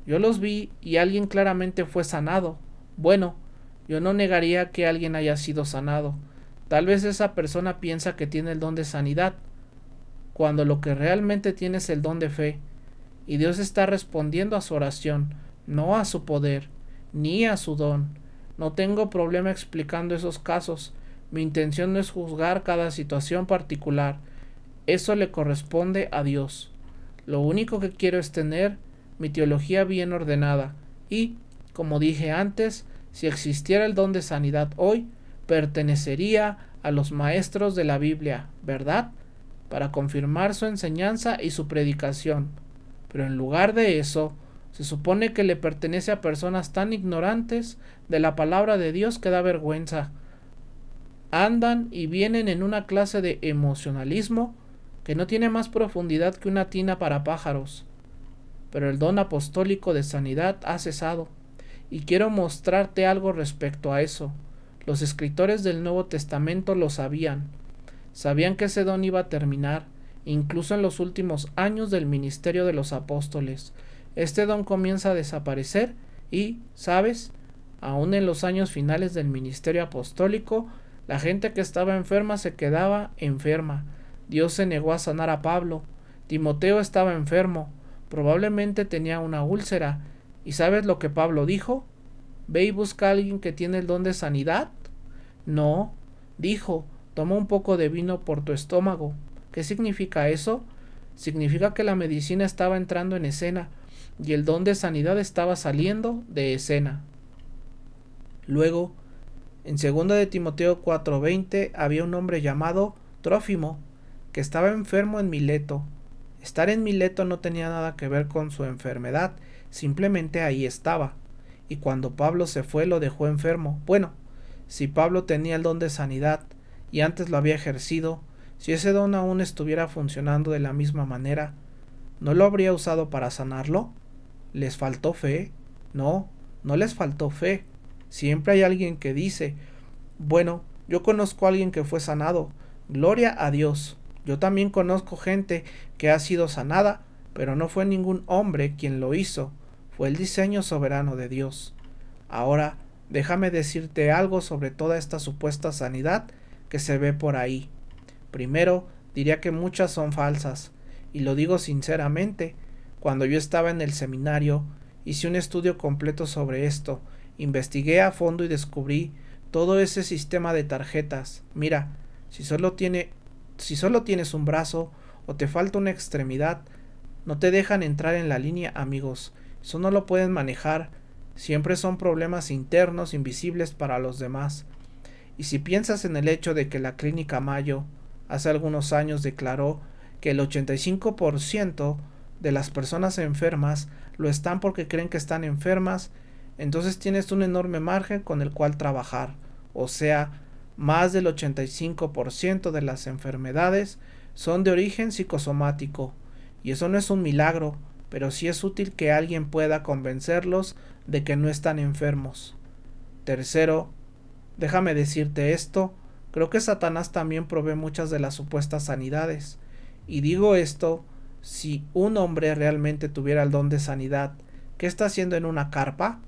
Yo los vi y alguien claramente fue sanado. Bueno, yo no negaría que alguien haya sido sanado. Tal vez esa persona piensa que tiene el don de sanidad, cuando lo que realmente tiene es el don de fe, y Dios está respondiendo a su oración, no a su poder, ni a su don. No tengo problema explicando esos casos. Mi intención no es juzgar cada situación particular. Eso le corresponde a Dios. Lo único que quiero es tener mi teología bien ordenada y, como dije antes, si existiera el don de sanidad hoy, pertenecería a los maestros de la Biblia, ¿verdad? Para confirmar su enseñanza y su predicación. Pero en lugar de eso, se supone que le pertenece a personas tan ignorantes de la palabra de Dios que da vergüenza. Andan y vienen en una clase de emocionalismo que no tiene más profundidad que una tina para pájaros. Pero el don apostólico de sanidad ha cesado, y quiero mostrarte algo respecto a eso. Los escritores del Nuevo Testamento lo sabían. Sabían que ese don iba a terminar, incluso en los últimos años del ministerio de los apóstoles. Este don comienza a desaparecer y, ¿sabes? Aún en los años finales del ministerio apostólico, la gente que estaba enferma se quedaba enferma. Dios se negó a sanar a Pablo. Timoteo estaba enfermo. Probablemente tenía una úlcera. ¿Y sabes lo que Pablo dijo? ¿Ve y busca a alguien que tiene el don de sanidad? No, dijo, toma un poco de vino por tu estómago. ¿Qué significa eso? Significa que la medicina estaba entrando en escena y el don de sanidad estaba saliendo de escena. Luego, en 2 de Timoteo 4:20 había un hombre llamado Trófimo, que estaba enfermo en Mileto. Estar en Mileto no tenía nada que ver con su enfermedad, simplemente ahí estaba. Y cuando Pablo se fue lo dejó enfermo. Bueno, si Pablo tenía el don de sanidad y antes lo había ejercido, si ese don aún estuviera funcionando de la misma manera, ¿no lo habría usado para sanarlo? ¿Les faltó fe? No, no les faltó fe. Siempre hay alguien que dice, bueno, yo conozco a alguien que fue sanado, gloria a Dios. Yo también conozco gente que ha sido sanada, pero no fue ningún hombre quien lo hizo, fue el diseño soberano de Dios. Ahora, déjame decirte algo sobre toda esta supuesta sanidad que se ve por ahí. Primero, diría que muchas son falsas, y lo digo sinceramente. Cuando yo estaba en el seminario, hice un estudio completo sobre esto, investigué a fondo y descubrí todo ese sistema de tarjetas. Mira, si solo tienes un brazo o te falta una extremidad, no te dejan entrar en la línea, amigos. Eso no lo pueden manejar. Siempre son problemas internos invisibles para los demás. Y si piensas en el hecho de que la Clínica Mayo hace algunos años declaró que el 85% de las personas enfermas lo están porque creen que están enfermas, entonces tienes un enorme margen con el cual trabajar. O sea, más del 85% de las enfermedades son de origen psicosomático. Y eso no es un milagro, pero sí es útil que alguien pueda convencerlos de que no están enfermos. Tercero, déjame decirte esto, creo que Satanás también provee muchas de las supuestas sanidades. Y digo esto, si un hombre realmente tuviera el don de sanidad, ¿qué está haciendo en una carpa?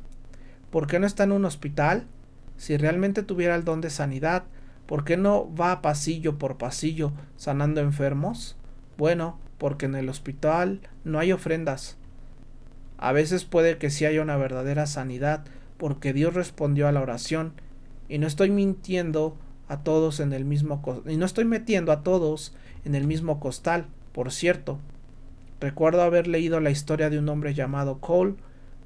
¿Por qué no está en un hospital? Si realmente tuviera el don de sanidad, ¿por qué no va pasillo por pasillo sanando enfermos? Bueno, porque en el hospital no hay ofrendas. A veces puede que sí haya una verdadera sanidad, porque Dios respondió a la oración, y no estoy mintiendo a todos en el mismo y no estoy metiendo a todos en el mismo costal. Por cierto, recuerdo haber leído la historia de un hombre llamado Cole.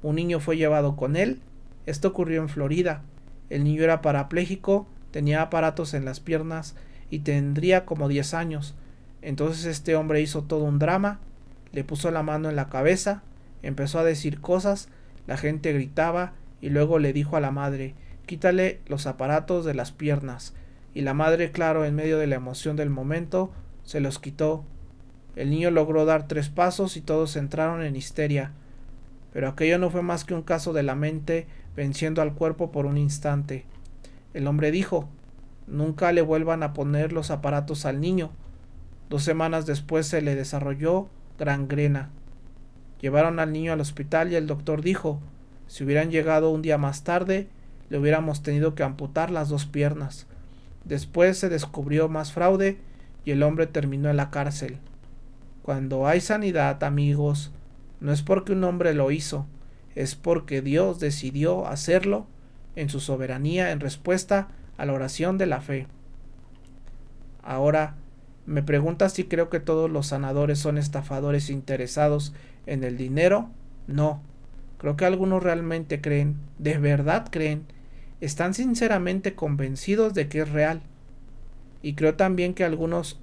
Un niño fue llevado con él. Esto ocurrió en Florida. El niño era parapléjico, tenía aparatos en las piernas y tendría como 10 años. Entonces este hombre hizo todo un drama, le puso la mano en la cabeza, empezó a decir cosas, la gente gritaba y luego le dijo a la madre, quítale los aparatos de las piernas. Y la madre, claro, en medio de la emoción del momento, se los quitó. El niño logró dar 3 pasos y todos entraron en histeria. Pero aquello no fue más que un caso de la mente venciendo al cuerpo por un instante. El hombre dijo, nunca le vuelvan a poner los aparatos al niño. 2 semanas después se le desarrolló gangrena. Llevaron al niño al hospital y el doctor dijo, si hubieran llegado un día más tarde, le hubiéramos tenido que amputar las 2 piernas. Después se descubrió más fraude y el hombre terminó en la cárcel. Cuando hay sanidad, amigos, no es porque un hombre lo hizo, es porque Dios decidió hacerlo en su soberanía en respuesta a la oración de la fe. Ahora, ¿me preguntas si creo que todos los sanadores son estafadores interesados en el dinero? No. Creo que algunos realmente creen, de verdad creen, están sinceramente convencidos de que es real. Y creo también que algunos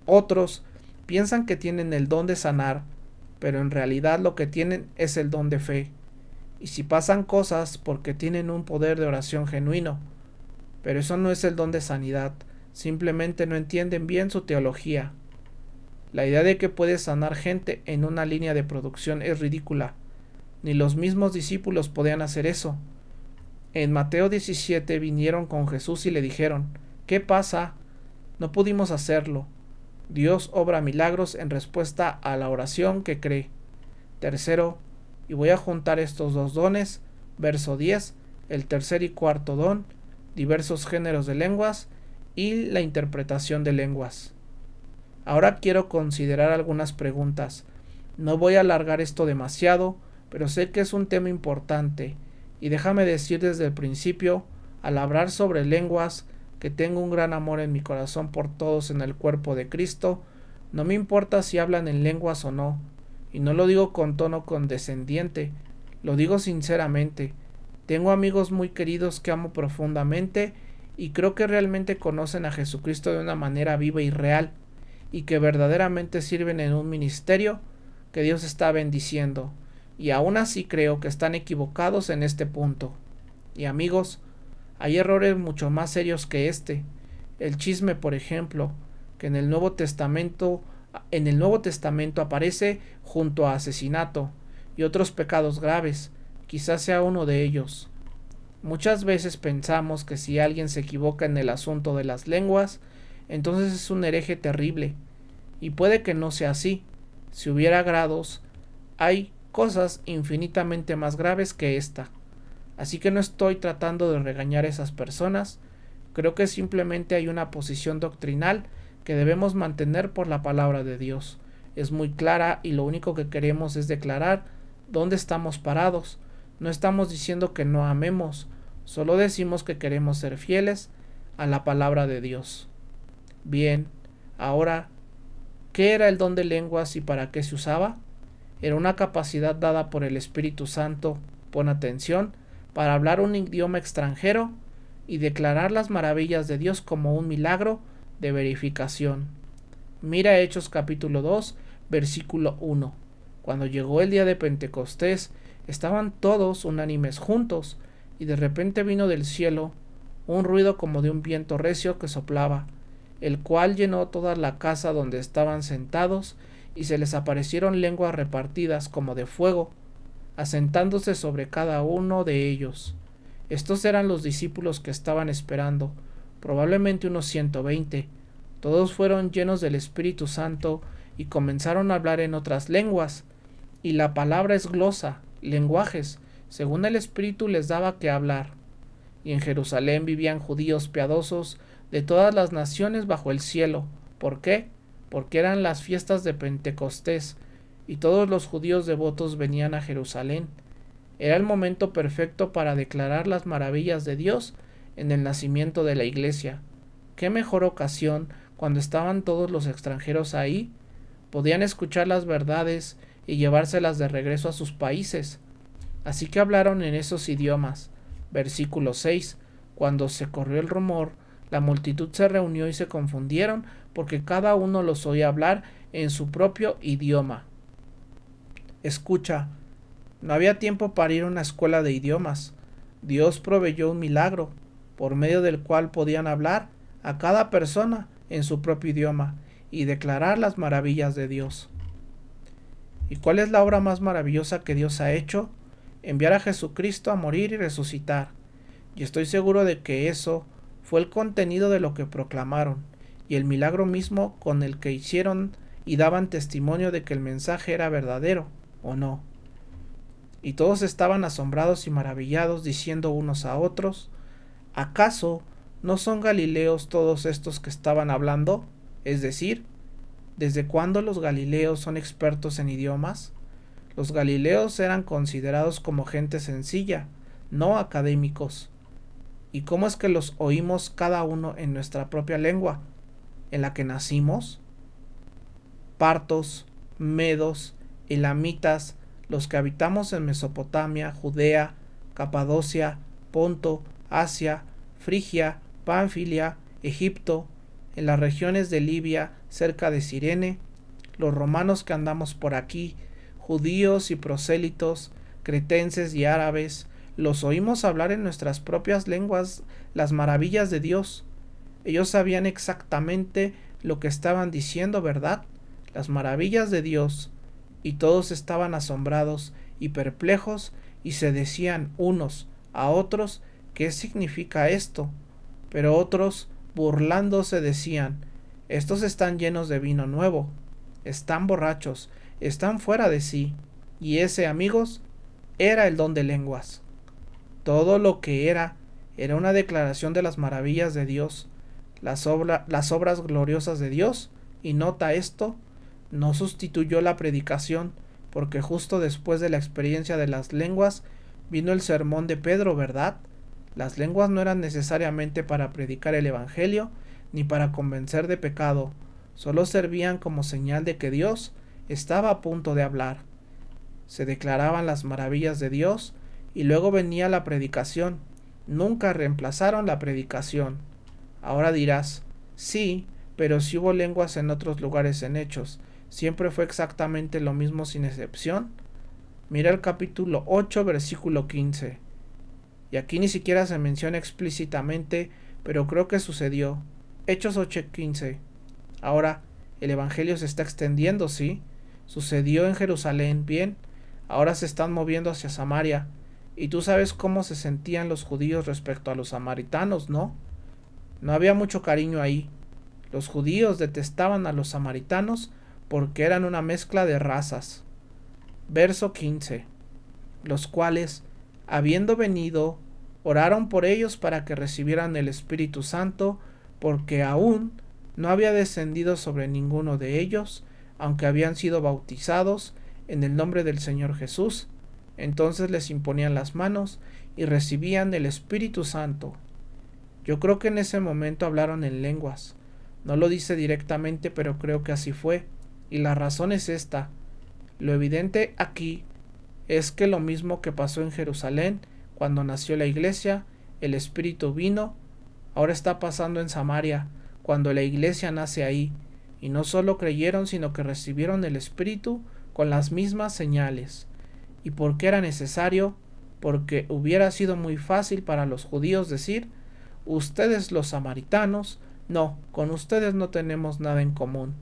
otros piensan que tienen el don de sanar, pero en realidad lo que tienen es el don de fe. Y si pasan cosas porque tienen un poder de oración genuino. pero eso no es el don de sanidad, simplemente no entienden bien su teología. La idea de que puedes sanar gente en una línea de producción es ridícula. Ni los mismos discípulos podían hacer eso. En Mateo 17 vinieron con Jesús y le dijeron: ¿qué pasa? No pudimos hacerlo. Dios obra milagros en respuesta a la oración que cree. Tercero, y voy a juntar estos dos dones, verso 10, el tercer y cuarto don, diversos géneros de lenguas y la interpretación de lenguas. Ahora quiero considerar algunas preguntas. No voy a alargar esto demasiado, pero sé que es un tema importante, y déjame decir desde el principio, al hablar sobre lenguas, que tengo un gran amor en mi corazón por todos en el cuerpo de Cristo. No me importa si hablan en lenguas o no, y no lo digo con tono condescendiente, lo digo sinceramente. Tengo amigos muy queridos que amo profundamente y creo que realmente conocen a Jesucristo de una manera viva y real, y que verdaderamente sirven en un ministerio que Dios está bendiciendo, y aún así creo que están equivocados en este punto. Y amigos, hay errores mucho más serios que este. El chisme, por ejemplo, que en el Nuevo Testamento aparece junto a asesinato y otros pecados graves. Quizás sea uno de ellos. Muchas veces pensamos que si alguien se equivoca en el asunto de las lenguas, entonces es un hereje terrible. Y puede que no sea así. Si hubiera grados, hay cosas infinitamente más graves que esta. Así que no estoy tratando de regañar a esas personas, creo que simplemente hay una posición doctrinal que debemos mantener por la palabra de Dios. Es muy clara y lo único que queremos es declarar dónde estamos parados. No estamos diciendo que no amemos, solo decimos que queremos ser fieles a la palabra de Dios. Bien, ahora, ¿qué era el don de lenguas y para qué se usaba? Era una capacidad dada por el Espíritu Santo, pon atención, para hablar un idioma extranjero y declarar las maravillas de Dios como un milagro de verificación. Mira Hechos capítulo 2, versículo 1. Cuando llegó el día de Pentecostés, estaban todos unánimes juntos, y de repente vino del cielo un ruido como de un viento recio que soplaba, el cual llenó toda la casa donde estaban sentados, y se les aparecieron lenguas repartidas como de fuego, asentándose sobre cada uno de ellos. Estos eran los discípulos que estaban esperando, probablemente unos 120. Todos fueron llenos del Espíritu Santo y comenzaron a hablar en otras lenguas. Y la palabra es glosa, lenguajes, según el Espíritu les daba que hablar. Y en Jerusalén vivían judíos piadosos de todas las naciones bajo el cielo. ¿Por qué? Porque eran las fiestas de Pentecostés, y todos los judíos devotos venían a Jerusalén. Era el momento perfecto para declarar las maravillas de Dios en el nacimiento de la iglesia. ¿Qué mejor ocasión cuando estaban todos los extranjeros ahí? Podían escuchar las verdades y llevárselas de regreso a sus países. Así que hablaron en esos idiomas. Versículo 6. Cuando se corrió el rumor, la multitud se reunió y se confundieron, porque cada uno los oía hablar en su propio idioma. Escucha, no había tiempo para ir a una escuela de idiomas. Dios proveyó un milagro, por medio del cual podían hablar a cada persona en su propio idioma y declarar las maravillas de Dios. ¿Y cuál es la obra más maravillosa que Dios ha hecho? Enviar a Jesucristo a morir y resucitar. Y estoy seguro de que eso fue el contenido de lo que proclamaron, y el milagro mismo con el que hicieron y daban testimonio de que el mensaje era verdadero, ¿o no? Y todos estaban asombrados y maravillados, diciendo unos a otros: ¿acaso no son galileos todos estos que estaban hablando? Es decir, ¿desde cuándo los galileos son expertos en idiomas? Los galileos eran considerados como gente sencilla, no académicos. ¿Y cómo es que los oímos cada uno en nuestra propia lengua, en la que nacimos? Partos, medos, elamitas, los que habitamos en Mesopotamia, Judea, Capadocia, Ponto, Asia, Frigia, Panfilia, Egipto, en las regiones de Libia, cerca de Cirene, los romanos que andamos por aquí, judíos y prosélitos, cretenses y árabes, los oímos hablar en nuestras propias lenguas las maravillas de Dios. Ellos sabían exactamente lo que estaban diciendo, ¿verdad? Las maravillas de Dios. Y todos estaban asombrados y perplejos y se decían unos a otros, ¿qué significa esto? Pero otros, burlándose, decían, estos están llenos de vino nuevo, están borrachos, están fuera de sí. Y ese, amigos, era el don de lenguas. Todo lo que era una declaración de las maravillas de Dios, las obras gloriosas de Dios, y nota esto, no sustituyó la predicación, porque justo después de la experiencia de las lenguas vino el sermón de Pedro, ¿verdad? Las lenguas no eran necesariamente para predicar el Evangelio, ni para convencer de pecado, solo servían como señal de que Dios estaba a punto de hablar. Se declaraban las maravillas de Dios, y luego venía la predicación. Nunca reemplazaron la predicación. Ahora dirás, sí, pero si hubo lenguas en otros lugares en Hechos, ¿siempre fue exactamente lo mismo sin excepción? Mira el capítulo 8, versículo 15. Y aquí ni siquiera se menciona explícitamente, pero creo que sucedió. Hechos 8:15. Ahora, el Evangelio se está extendiendo, ¿sí? Sucedió en Jerusalén, bien. Ahora se están moviendo hacia Samaria. Y tú sabes cómo se sentían los judíos respecto a los samaritanos, ¿no? No había mucho cariño ahí. Los judíos detestaban a los samaritanos porque eran una mezcla de razas. Verso 15. Los cuales, habiendo venido, oraron por ellos para que recibieran el Espíritu Santo, porque aún no había descendido sobre ninguno de ellos, aunque habían sido bautizados en el nombre del Señor Jesús. Entonces les imponían las manos y recibían el Espíritu Santo. Yo creo que en ese momento hablaron en lenguas. No lo dice directamente, pero creo que así fue. Y la razón es esta. Lo evidente aquí es que lo mismo que pasó en Jerusalén, cuando nació la iglesia, el Espíritu vino, ahora está pasando en Samaria, cuando la iglesia nace ahí. Y no solo creyeron, sino que recibieron el Espíritu con las mismas señales. ¿Y por qué era necesario? Porque hubiera sido muy fácil para los judíos decir, ustedes los samaritanos, no, con ustedes no tenemos nada en común.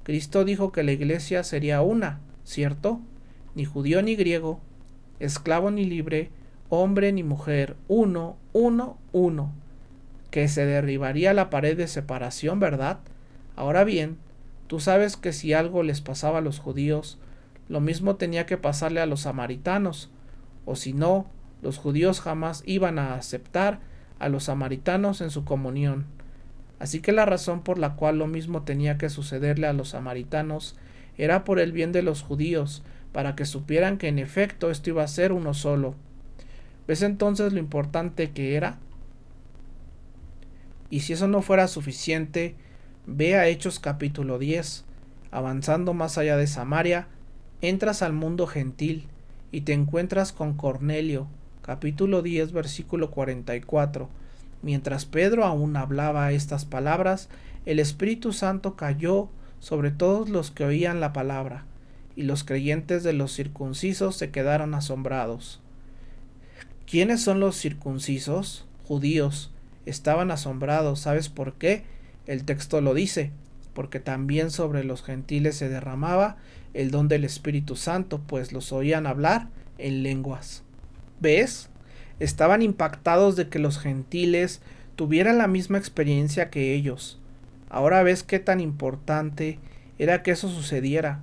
Cristo dijo que la iglesia sería una, ¿cierto? Ni judío ni griego, esclavo ni libre, hombre ni mujer, uno, que se derribaría la pared de separación, ¿verdad? Ahora bien, tú sabes que si algo les pasaba a los judíos, lo mismo tenía que pasarle a los samaritanos, o si no, los judíos jamás iban a aceptar a los samaritanos en su comunión. Así que la razón por la cual lo mismo tenía que sucederle a los samaritanos era por el bien de los judíos, para que supieran que en efecto esto iba a ser uno solo. ¿Ves entonces lo importante que era? Y si eso no fuera suficiente, ve a Hechos capítulo 10, avanzando más allá de Samaria, entras al mundo gentil y te encuentras con Cornelio, capítulo 10, versículo 44. Mientras Pedro aún hablaba estas palabras, el Espíritu Santo cayó sobre todos los que oían la palabra, y los creyentes de los circuncisos se quedaron asombrados. ¿Quiénes son los circuncisos? Judíos. Estaban asombrados. ¿Sabes por qué? El texto lo dice, porque también sobre los gentiles se derramaba el don del Espíritu Santo, pues los oían hablar en lenguas. ¿Ves? Estaban impactados de que los gentiles tuvieran la misma experiencia que ellos. Ahora ves qué tan importante era que eso sucediera.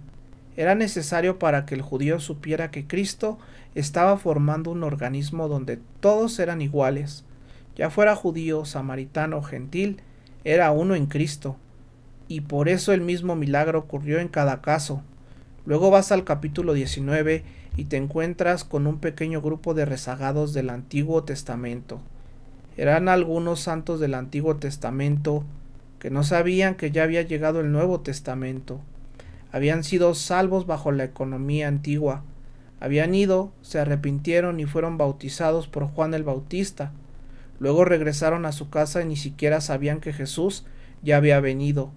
Era necesario para que el judío supiera que Cristo estaba formando un organismo donde todos eran iguales. Ya fuera judío, samaritano o gentil, era uno en Cristo. Y por eso el mismo milagro ocurrió en cada caso. Luego vas al capítulo 19 y te encuentras con un pequeño grupo de rezagados del Antiguo Testamento. Eran algunos santos del Antiguo Testamento que no sabían que ya había llegado el Nuevo Testamento. Habían sido salvos bajo la economía antigua. Habían ido, se arrepintieron y fueron bautizados por Juan el Bautista. Luego regresaron a su casa y ni siquiera sabían que Jesús ya había venido.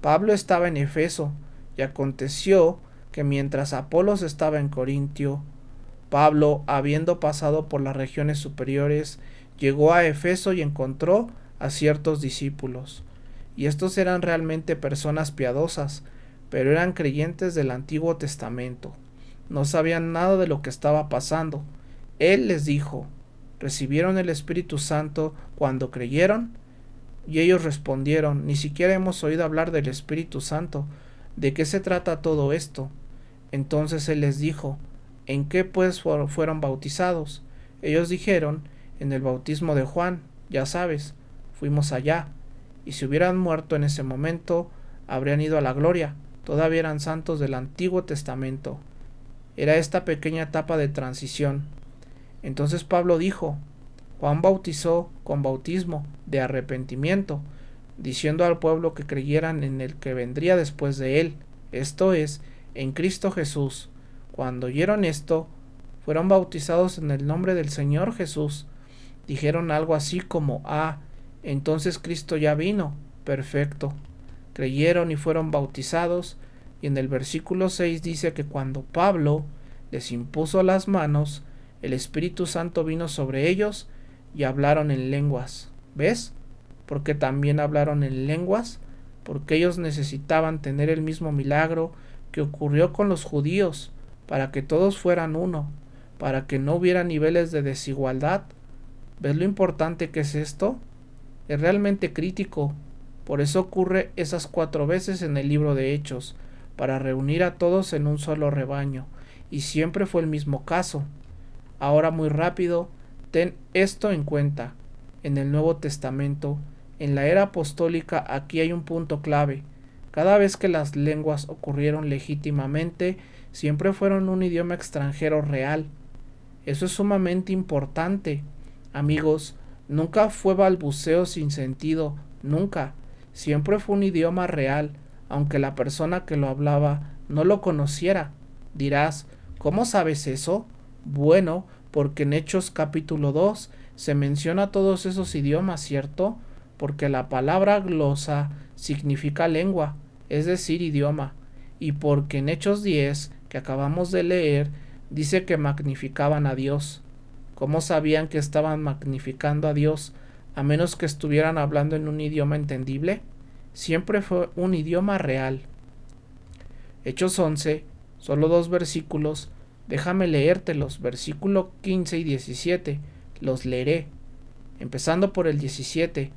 Pablo estaba en Efeso, y aconteció que mientras Apolos estaba en Corintio, Pablo, habiendo pasado por las regiones superiores, llegó a Efeso y encontró a ciertos discípulos. Y estos eran realmente personas piadosas, pero eran creyentes del Antiguo Testamento. No sabían nada de lo que estaba pasando. Él les dijo: ¿recibieron el Espíritu Santo cuando creyeron? Y ellos respondieron: ni siquiera hemos oído hablar del Espíritu Santo. ¿De qué se trata todo esto? Entonces él les dijo: ¿en qué pues fueron bautizados? Ellos dijeron: en el bautismo de Juan, ya sabes, fuimos allá. Y si hubieran muerto en ese momento, habrían ido a la gloria. Todavía eran santos del Antiguo Testamento. Era esta pequeña etapa de transición. Entonces Pablo dijo: Juan bautizó con bautismo de arrepentimiento, diciendo al pueblo que creyeran en el que vendría después de él, esto es, en Cristo Jesús. Cuando oyeron esto, fueron bautizados en el nombre del Señor Jesús. Dijeron algo así como: entonces Cristo ya vino. Perfecto. Creyeron y fueron bautizados, y en el versículo 6 dice que cuando Pablo les impuso las manos, el Espíritu Santo vino sobre ellos y hablaron en lenguas. ¿Ves? Porque también hablaron en lenguas, porque ellos necesitaban tener el mismo milagro que ocurrió con los judíos, para que todos fueran uno, para que no hubiera niveles de desigualdad. ¿Ves lo importante que es esto? Es realmente crítico. Por eso ocurre esas 4 veces en el libro de Hechos, para reunir a todos en un solo rebaño, y siempre fue el mismo caso. Ahora muy rápido, ten esto en cuenta. En el Nuevo Testamento, en la era apostólica, aquí hay un punto clave. Cada vez que las lenguas ocurrieron legítimamente, siempre fueron un idioma extranjero real. Eso es sumamente importante. Amigos, nunca fue balbuceo sin sentido, nunca. Siempre fue un idioma real, aunque la persona que lo hablaba no lo conociera. Dirás: ¿cómo sabes eso? Bueno, porque en Hechos capítulo 2 se menciona todos esos idiomas, ¿cierto? Porque la palabra glosa significa lengua, es decir, idioma, y porque en Hechos 10, que acabamos de leer, dice que magnificaban a Dios. ¿Cómo sabían que estaban magnificando a Dios, a menos que estuvieran hablando en un idioma entendible? Siempre fue un idioma real. Hechos 11, solo 2 versículos, déjame leértelos, versículo 15 y 17, los leeré. Empezando por el 17,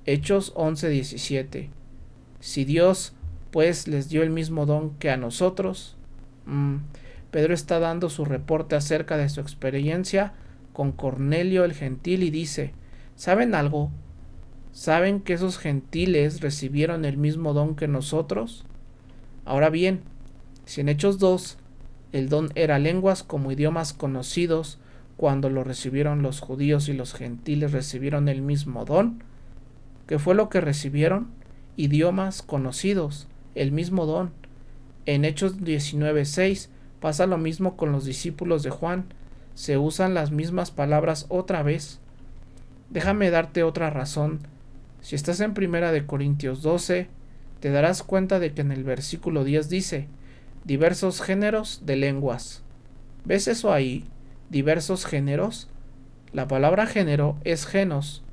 Hechos 11, 17. Si Dios, pues, les dio el mismo don que a nosotros. Pedro está dando su reporte acerca de su experiencia con Cornelio el gentil y dice: ¿saben algo? ¿Saben que esos gentiles recibieron el mismo don que nosotros? Ahora bien, si en Hechos 2 el don era lenguas como idiomas conocidos, cuando lo recibieron los judíos y los gentiles recibieron el mismo don, ¿qué fue lo que recibieron? Idiomas conocidos, el mismo don. En Hechos 19:6 pasa lo mismo con los discípulos de Juan. Se usan las mismas palabras otra vez. Déjame darte otra razón. Si estás en 1 Corintios 12, te darás cuenta de que en el versículo 10 dice: diversos géneros de lenguas. ¿Ves eso ahí? Diversos géneros. La palabra género es genos,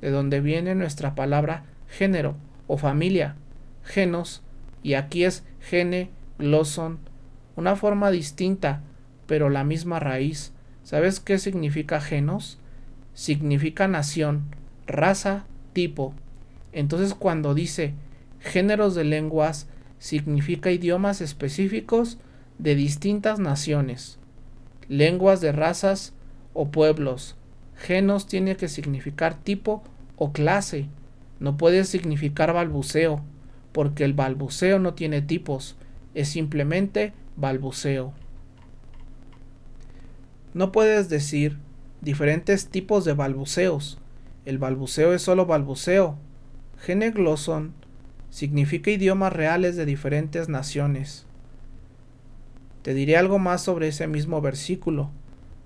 de donde viene nuestra palabra género o familia, genos, y aquí es gene, gloson, una forma distinta, pero la misma raíz. ¿Sabes qué significa genos? Significa nación, raza, tipo. Entonces cuando dice géneros de lenguas, significa idiomas específicos de distintas naciones, lenguas de razas o pueblos. Genos tiene que significar tipo o clase, no puede significar balbuceo, porque el balbuceo no tiene tipos, es simplemente balbuceo. No puedes decir diferentes tipos de balbuceos, el balbuceo es solo balbuceo. Gene gloson significa idiomas reales de diferentes naciones. Te diré algo más sobre ese mismo versículo.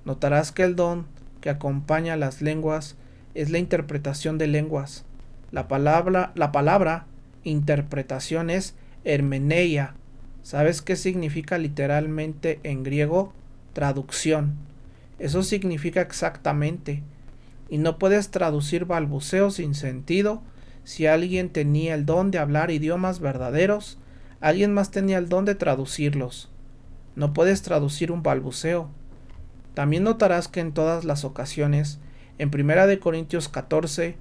Notarás que el don que acompaña a las lenguas es la interpretación de lenguas. La palabra interpretación es hermeneia. ¿Sabes qué significa literalmente en griego? Traducción. Eso significa exactamente. Y no puedes traducir balbuceo sin sentido. Si alguien tenía el don de hablar idiomas verdaderos, alguien más tenía el don de traducirlos. No puedes traducir un balbuceo. También notarás que en todas las ocasiones, en 1 Corintios 14,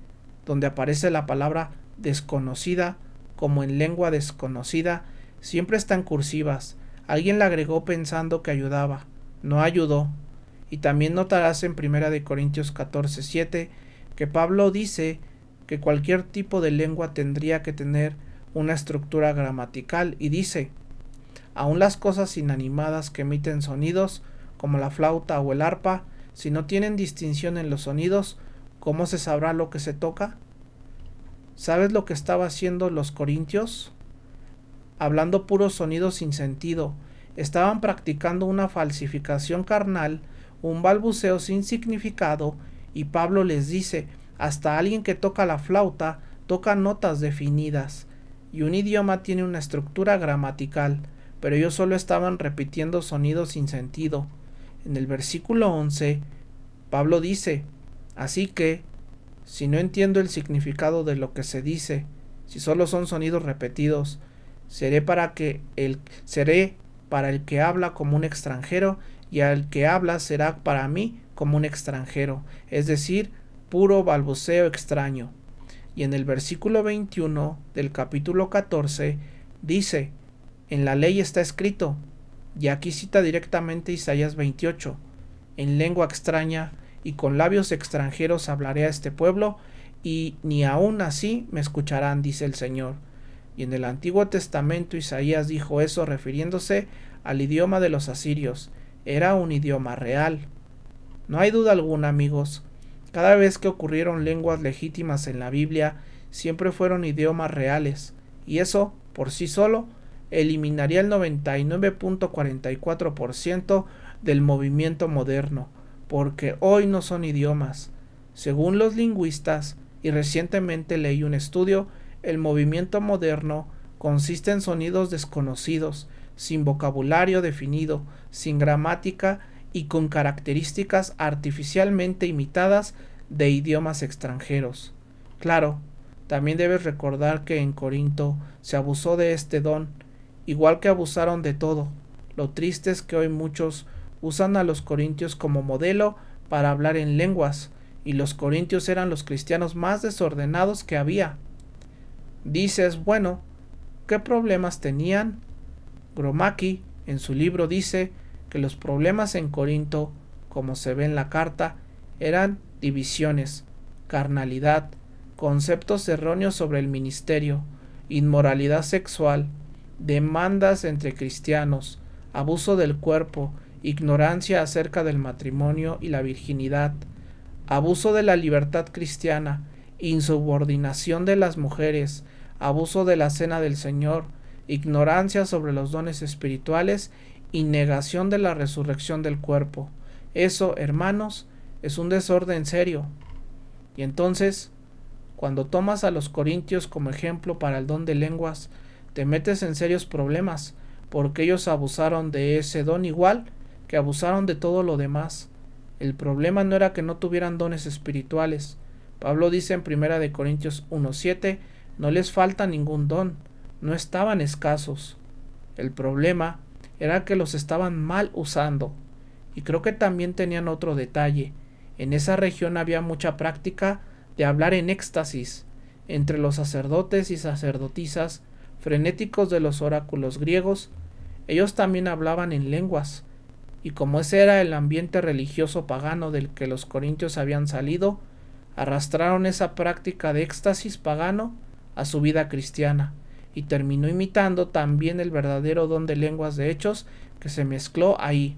donde aparece la palabra desconocida, como en lengua desconocida, siempre están cursivas. Alguien la agregó pensando que ayudaba. No ayudó. Y también notarás en 1 Corintios 14:7 que Pablo dice que cualquier tipo de lengua tendría que tener una estructura gramatical y dice: aun las cosas inanimadas que emiten sonidos, como la flauta o el arpa, si no tienen distinción en los sonidos, ¿cómo se sabrá lo que se toca? ¿Sabes lo que estaban haciendo los corintios? Hablando puros sonidos sin sentido. Estaban practicando una falsificación carnal, un balbuceo sin significado, y Pablo les dice: hasta alguien que toca la flauta toca notas definidas, y un idioma tiene una estructura gramatical, pero ellos solo estaban repitiendo sonidos sin sentido. En el versículo 11, Pablo dice: así que, si no entiendo el significado de lo que se dice, si solo son sonidos repetidos, seré para el que habla como un extranjero, y al que habla será para mí como un extranjero, es decir, puro balbuceo extraño. Y en el versículo 21 del capítulo 14 dice: en la ley está escrito, y aquí cita directamente Isaías 28, en lengua extraña y con labios extranjeros hablaré a este pueblo, y ni aun así me escucharán, dice el Señor. Y en el Antiguo Testamento Isaías dijo eso refiriéndose al idioma de los asirios. Era un idioma real. No hay duda alguna, amigos, cada vez que ocurrieron lenguas legítimas en la Biblia, siempre fueron idiomas reales, y eso, por sí solo, eliminaría el 99.44% del movimiento moderno, porque hoy no son idiomas. Según los lingüistas, y recientemente leí un estudio, el movimiento moderno consiste en sonidos desconocidos, sin vocabulario definido, sin gramática y con características artificialmente imitadas de idiomas extranjeros. Claro, también debes recordar que en Corinto se abusó de este don, igual que abusaron de todo. Lo triste es que hoy muchos usan a los corintios como modelo para hablar en lenguas, y los corintios eran los cristianos más desordenados que había. Dices, bueno, ¿qué problemas tenían? Gromaki en su libro dice que los problemas en Corinto, como se ve en la carta, eran divisiones, carnalidad, conceptos erróneos sobre el ministerio, inmoralidad sexual, demandas entre cristianos, abuso del cuerpo, ignorancia acerca del matrimonio y la virginidad, abuso de la libertad cristiana, insubordinación de las mujeres, abuso de la cena del Señor, ignorancia sobre los dones espirituales y negación de la resurrección del cuerpo. Eso, hermanos, es un desorden serio. Y entonces, cuando tomas a los corintios como ejemplo para el don de lenguas, te metes en serios problemas, porque ellos abusaron de ese don igual que abusaron de todo lo demás. El problema no era que no tuvieran dones espirituales. Pablo dice en 1 Corintios 1:7, no les falta ningún don, no estaban escasos. El problema era que los estaban mal usando. Y creo que también tenían otro detalle. En esa región había mucha práctica de hablar en éxtasis entre los sacerdotes y sacerdotisas, frenéticos de los oráculos griegos. Ellos también hablaban en lenguas, y como ese era el ambiente religioso pagano del que los corintios habían salido, arrastraron esa práctica de éxtasis pagano a su vida cristiana, y terminó imitando también el verdadero don de lenguas de Hechos que se mezcló ahí.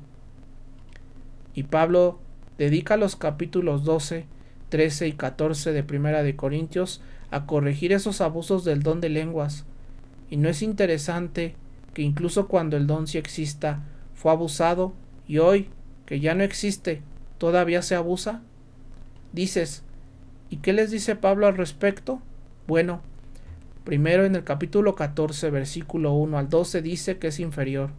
Y Pablo dedica los capítulos 12, 13 y 14 de 1 Corintios a corregir esos abusos del don de lenguas. Y no es interesante que incluso cuando el don sí exista, fue abusado, y hoy, que ya no existe, ¿todavía se abusa? Dices, ¿y qué les dice Pablo al respecto? Bueno, primero en el capítulo 14, versículo 1 al 12 dice que es inferior.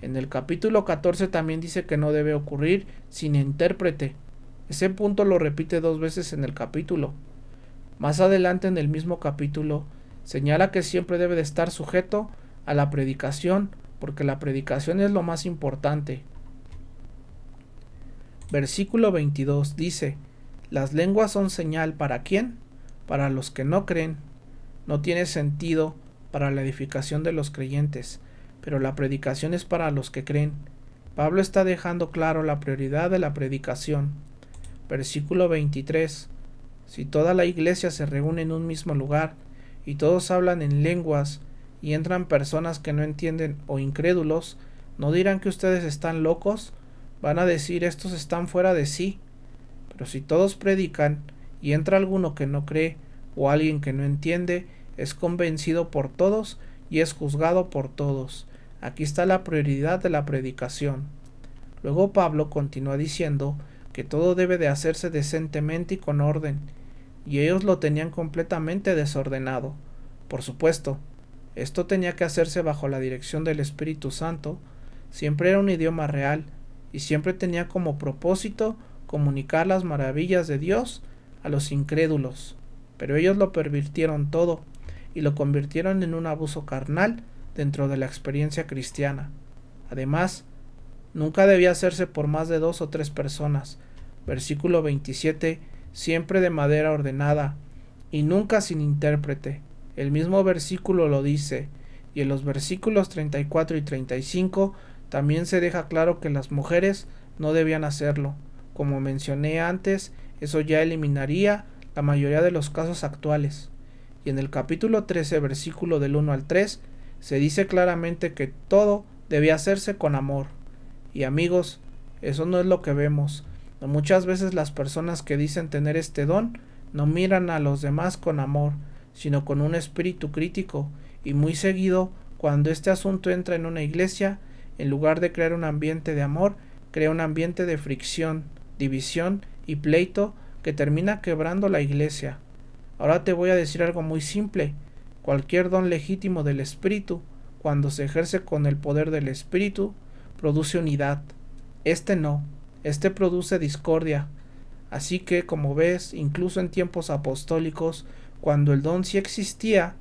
En el capítulo 14 también dice que no debe ocurrir sin intérprete. Ese punto lo repite 2 veces en el capítulo. Más adelante en el mismo capítulo señala que siempre debe de estar sujeto a la predicación, porque la predicación es lo más importante. Versículo 22 dice: las lenguas son señal ¿para quién? Para los que no creen. No tiene sentido para la edificación de los creyentes, pero la predicación es para los que creen. Pablo está dejando claro la prioridad de la predicación. Versículo 23: si toda la iglesia se reúne en un mismo lugar y todos hablan en lenguas y entran personas que no entienden o incrédulos, ¿no dirán que ustedes están locos? Van a decir: estos están fuera de sí. Pero si todos predican y entra alguno que no cree o alguien que no entiende, es convencido por todos y es juzgado por todos. Aquí está la prioridad de la predicación. Luego Pablo continúa diciendo que todo debe de hacerse decentemente y con orden, y ellos lo tenían completamente desordenado. Por supuesto, esto tenía que hacerse bajo la dirección del Espíritu Santo. Siempre era un idioma real y siempre tenía como propósito comunicar las maravillas de Dios a los incrédulos, pero ellos lo pervirtieron todo y lo convirtieron en un abuso carnal dentro de la experiencia cristiana. Además, nunca debía hacerse por más de 2 o 3 personas. Versículo 27: siempre de manera ordenada y nunca sin intérprete. El mismo versículo lo dice, y en los versículos 34 y 35 también se deja claro que las mujeres no debían hacerlo. Como mencioné antes, eso ya eliminaría la mayoría de los casos actuales. Y en el capítulo 13, versículo del 1 al 3, se dice claramente que todo debía hacerse con amor. Y amigos, eso no es lo que vemos. Muchas veces las personas que dicen tener este don no miran a los demás con amor, sino con un espíritu crítico, y muy seguido, cuando este asunto entra en una iglesia, en lugar de crear un ambiente de amor, crea un ambiente de fricción, división y pleito que termina quebrando la iglesia. Ahora te voy a decir algo muy simple: cualquier don legítimo del Espíritu, cuando se ejerce con el poder del Espíritu, produce unidad. Este no, este produce discordia. Así que, como ves, incluso en tiempos apostólicos, cuando el don sí existía,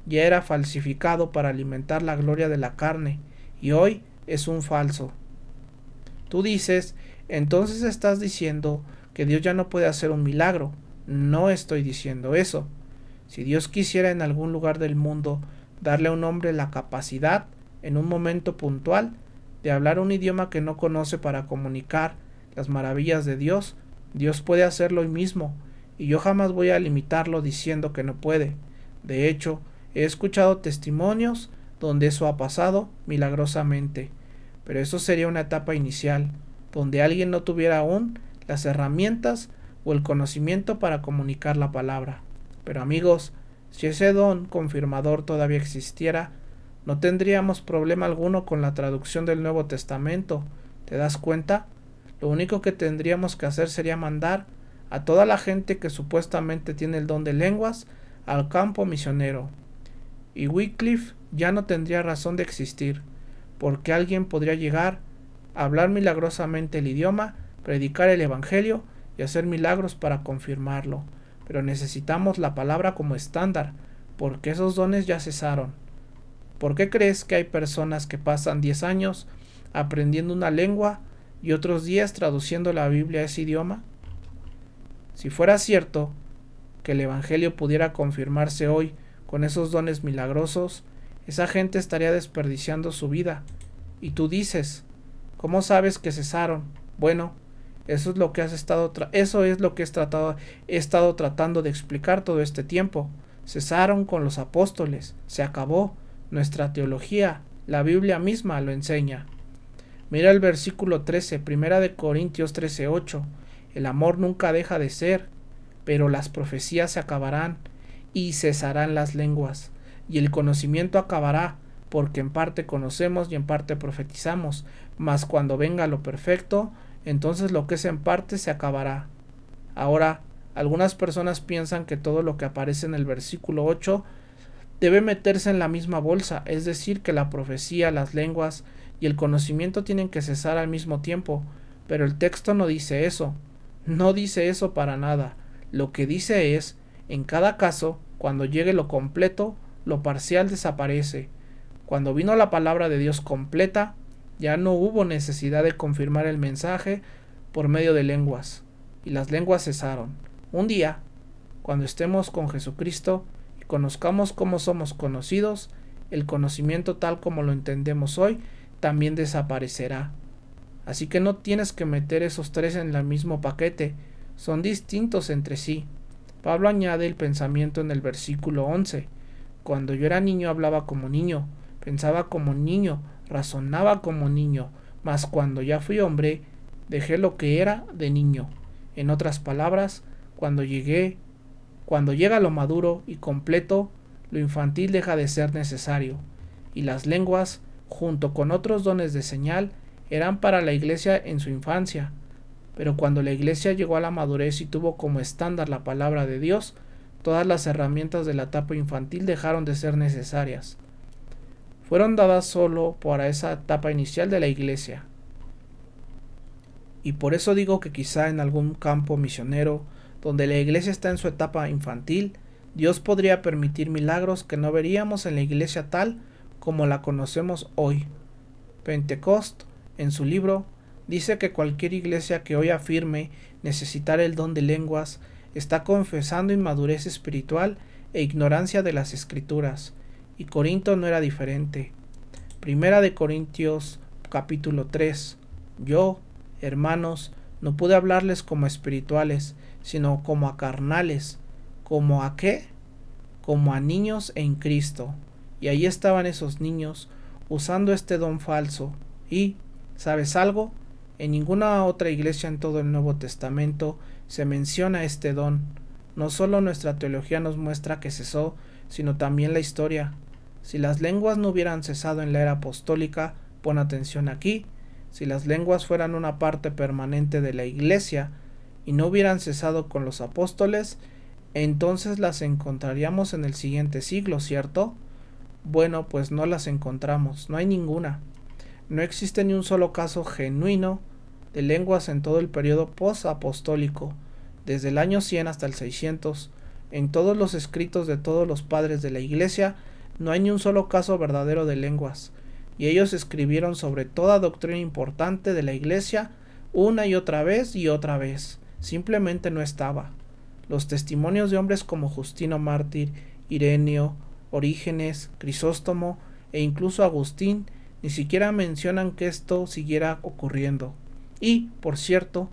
ya era falsificado para alimentar la gloria de la carne, y hoy es un falso. Tú dices: entonces estás diciendo que Dios ya no puede hacer un milagro. No estoy diciendo eso. Si Dios quisiera en algún lugar del mundo darle a un hombre la capacidad, en un momento puntual, de hablar un idioma que no conoce para comunicar las maravillas de Dios, Dios puede hacerlo hoy mismo, y yo jamás voy a limitarlo diciendo que no puede. De hecho, he escuchado testimonios donde eso ha pasado milagrosamente, pero eso sería una etapa inicial, donde alguien no tuviera aún las herramientas o el conocimiento para comunicar la palabra. Pero amigos, si ese don confirmador todavía existiera, no tendríamos problema alguno con la traducción del Nuevo Testamento. ¿Te das cuenta? Lo único que tendríamos que hacer sería mandar a toda la gente que supuestamente tiene el don de lenguas al campo misionero. Y Wycliffe ya no tendría razón de existir, porque alguien podría llegar, hablar milagrosamente el idioma, predicar el evangelio y hacer milagros para confirmarlo. Pero necesitamos la palabra como estándar, porque esos dones ya cesaron. ¿Por qué crees que hay personas que pasan 10 años aprendiendo una lengua y otros 10 traduciendo la Biblia a ese idioma? Si fuera cierto que el evangelio pudiera confirmarse hoy con esos dones milagrosos, esa gente estaría desperdiciando su vida. Y tú dices: ¿cómo sabes que cesaron? Bueno, eso es lo que he estado tratando de explicar todo este tiempo. Cesaron con los apóstoles, se acabó. Nuestra teología, la Biblia misma lo enseña. Mira el versículo 13, 1 Corintios 13:8. El amor nunca deja de ser, pero las profecías se acabarán y cesarán las lenguas, y el conocimiento acabará, porque en parte conocemos y en parte profetizamos, mas cuando venga lo perfecto, entonces lo que es en parte se acabará. Ahora, algunas personas piensan que todo lo que aparece en el versículo 8 debe meterse en la misma bolsa, es decir, que la profecía, las lenguas y el conocimiento tienen que cesar al mismo tiempo, pero el texto no dice eso. No dice eso para nada. Lo que dice es, en cada caso, cuando llegue lo completo, lo parcial desaparece. Cuando vino la palabra de Dios completa, ya no hubo necesidad de confirmar el mensaje por medio de lenguas, y las lenguas cesaron. Un día, cuando estemos con Jesucristo y conozcamos cómo somos conocidos, el conocimiento tal como lo entendemos hoy también desaparecerá. Así que no tienes que meter esos tres en el mismo paquete, son distintos entre sí. Pablo añade el pensamiento en el versículo 11. Cuando yo era niño hablaba como niño, pensaba como niño, razonaba como niño, mas cuando ya fui hombre, dejé lo que era de niño. En otras palabras, cuando llega lo maduro y completo, lo infantil deja de ser necesario, y las lenguas, junto con otros dones de señal, eran para la iglesia en su infancia. Pero cuando la iglesia llegó a la madurez y tuvo como estándar la palabra de Dios, todas las herramientas de la etapa infantil dejaron de ser necesarias. Fueron dadas solo para esa etapa inicial de la iglesia. Y por eso digo que quizá en algún campo misionero, donde la iglesia está en su etapa infantil, Dios podría permitir milagros que no veríamos en la iglesia tal como la conocemos hoy. Pentecost, en su libro, dice que cualquier iglesia que hoy afirme necesitar el don de lenguas está confesando inmadurez espiritual e ignorancia de las escrituras, y Corinto no era diferente. Primera de Corintios capítulo 3. Yo, hermanos, no pude hablarles como espirituales, sino como a carnales. ¿Como a qué? Como a niños en Cristo. Y ahí estaban esos niños usando este don falso. Y, ¿sabes algo? En ninguna otra iglesia en todo el Nuevo Testamento se menciona este don. No solo nuestra teología nos muestra que cesó, sino también la historia. Si las lenguas no hubieran cesado en la era apostólica, pon atención aquí, si las lenguas fueran una parte permanente de la iglesia y no hubieran cesado con los apóstoles, entonces las encontraríamos en el siguiente siglo, ¿cierto? Bueno, pues no las encontramos, no hay ninguna. No existe ni un solo caso genuino de lenguas en todo el periodo post-apostólico, desde el año 100 hasta el 600. En todos los escritos de todos los padres de la iglesia no hay ni un solo caso verdadero de lenguas, y ellos escribieron sobre toda doctrina importante de la iglesia una y otra vez, simplemente no estaba. Los testimonios de hombres como Justino Mártir, Ireneo, Orígenes, Crisóstomo e incluso Agustín ni siquiera mencionan que esto siguiera ocurriendo. Y, por cierto,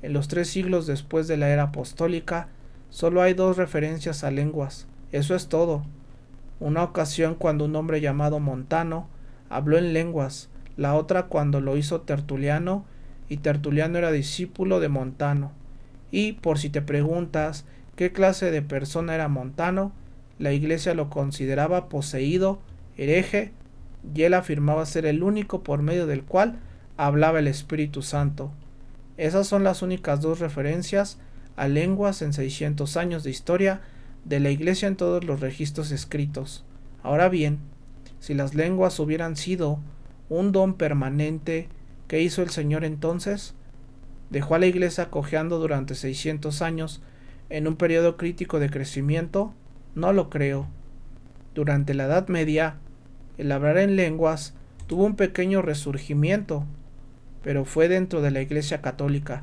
en los 3 siglos después de la era apostólica, solo hay 2 referencias a lenguas. Eso es todo. Una ocasión cuando un hombre llamado Montano habló en lenguas, la otra cuando lo hizo Tertuliano, y Tertuliano era discípulo de Montano. Y, por si te preguntas qué clase de persona era Montano, la iglesia lo consideraba poseído, hereje, y él afirmaba ser el único por medio del cual hablaba el Espíritu Santo. Esas son las únicas 2 referencias a lenguas en 600 años de historia de la iglesia en todos los registros escritos. Ahora bien, si las lenguas hubieran sido un don permanente, ¿qué hizo el Señor entonces? ¿Dejó a la iglesia cojeando durante 600 años en un periodo crítico de crecimiento? No lo creo. Durante la Edad Media, el hablar en lenguas tuvo un pequeño resurgimiento, pero fue dentro de la Iglesia Católica.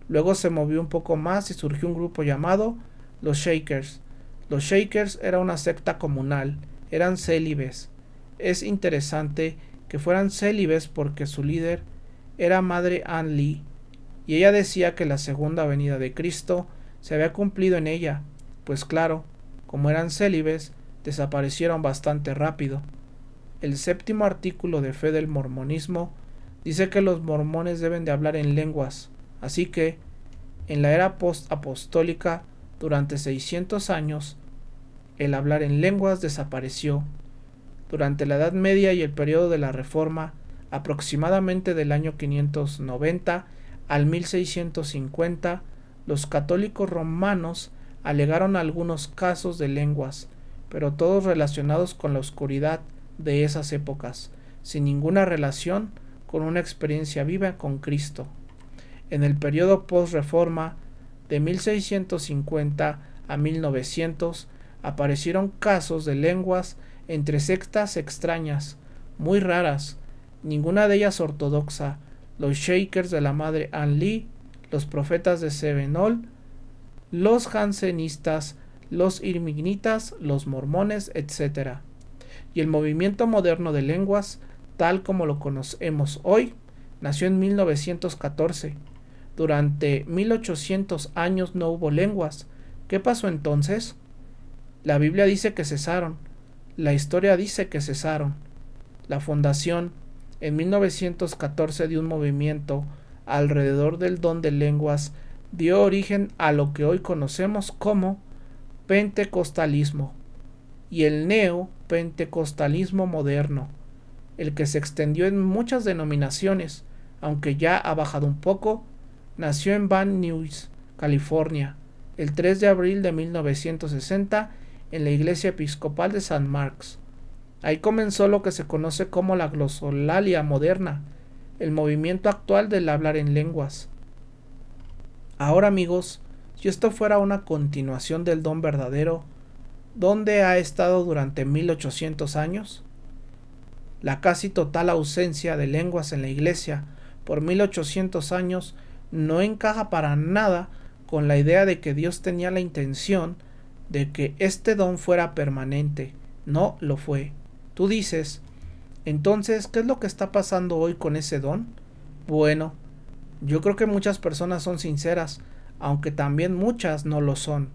Luego se movió un poco más y surgió un grupo llamado los Shakers. Los Shakers era una secta comunal, eran célibes. Es interesante que fueran célibes porque su líder era Madre Ann Lee, y ella decía que la segunda venida de Cristo se había cumplido en ella, pues claro, como eran célibes, desaparecieron bastante rápido. El 7º artículo de fe del mormonismo dice que los mormones deben de hablar en lenguas, así que, en la era post-apostólica, durante 600 años, el hablar en lenguas desapareció. Durante la Edad Media y el periodo de la Reforma, aproximadamente del año 590 al 1650, los católicos romanos alegaron algunos casos de lenguas, pero todos relacionados con la oscuridad de esas épocas. sin ninguna relación con una experiencia viva con Cristo. En el periodo post-reforma, de 1650 a 1900, aparecieron casos de lenguas entre sectas extrañas, muy raras, ninguna de ellas ortodoxa, los Shakers de la Madre Ann Lee, los profetas de Sevenol, los jansenistas, los irminitas, los mormones, etc. Y el movimiento moderno de lenguas, tal como lo conocemos hoy, nació en 1914. Durante 1800 años no hubo lenguas. ¿Qué pasó entonces? La Biblia dice que cesaron. La historia dice que cesaron. La fundación en 1914 de un movimiento alrededor del don de lenguas dio origen a lo que hoy conocemos como pentecostalismo y el neopentecostalismo moderno, el que se extendió en muchas denominaciones, aunque ya ha bajado un poco. Nació en Van Nuys, California, el 3 de abril de 1960 en la Iglesia Episcopal de San Marcos. Ahí comenzó lo que se conoce como la glosolalia moderna, el movimiento actual del hablar en lenguas. Ahora, amigos, si esto fuera una continuación del don verdadero, ¿dónde ha estado durante 1800 años? La casi total ausencia de lenguas en la Iglesia por 1800 años no encaja para nada con la idea de que Dios tenía la intención de que este don fuera permanente. No lo fue. Tú dices, entonces, ¿qué es lo que está pasando hoy con ese don? Bueno, yo creo que muchas personas son sinceras, aunque también muchas no lo son.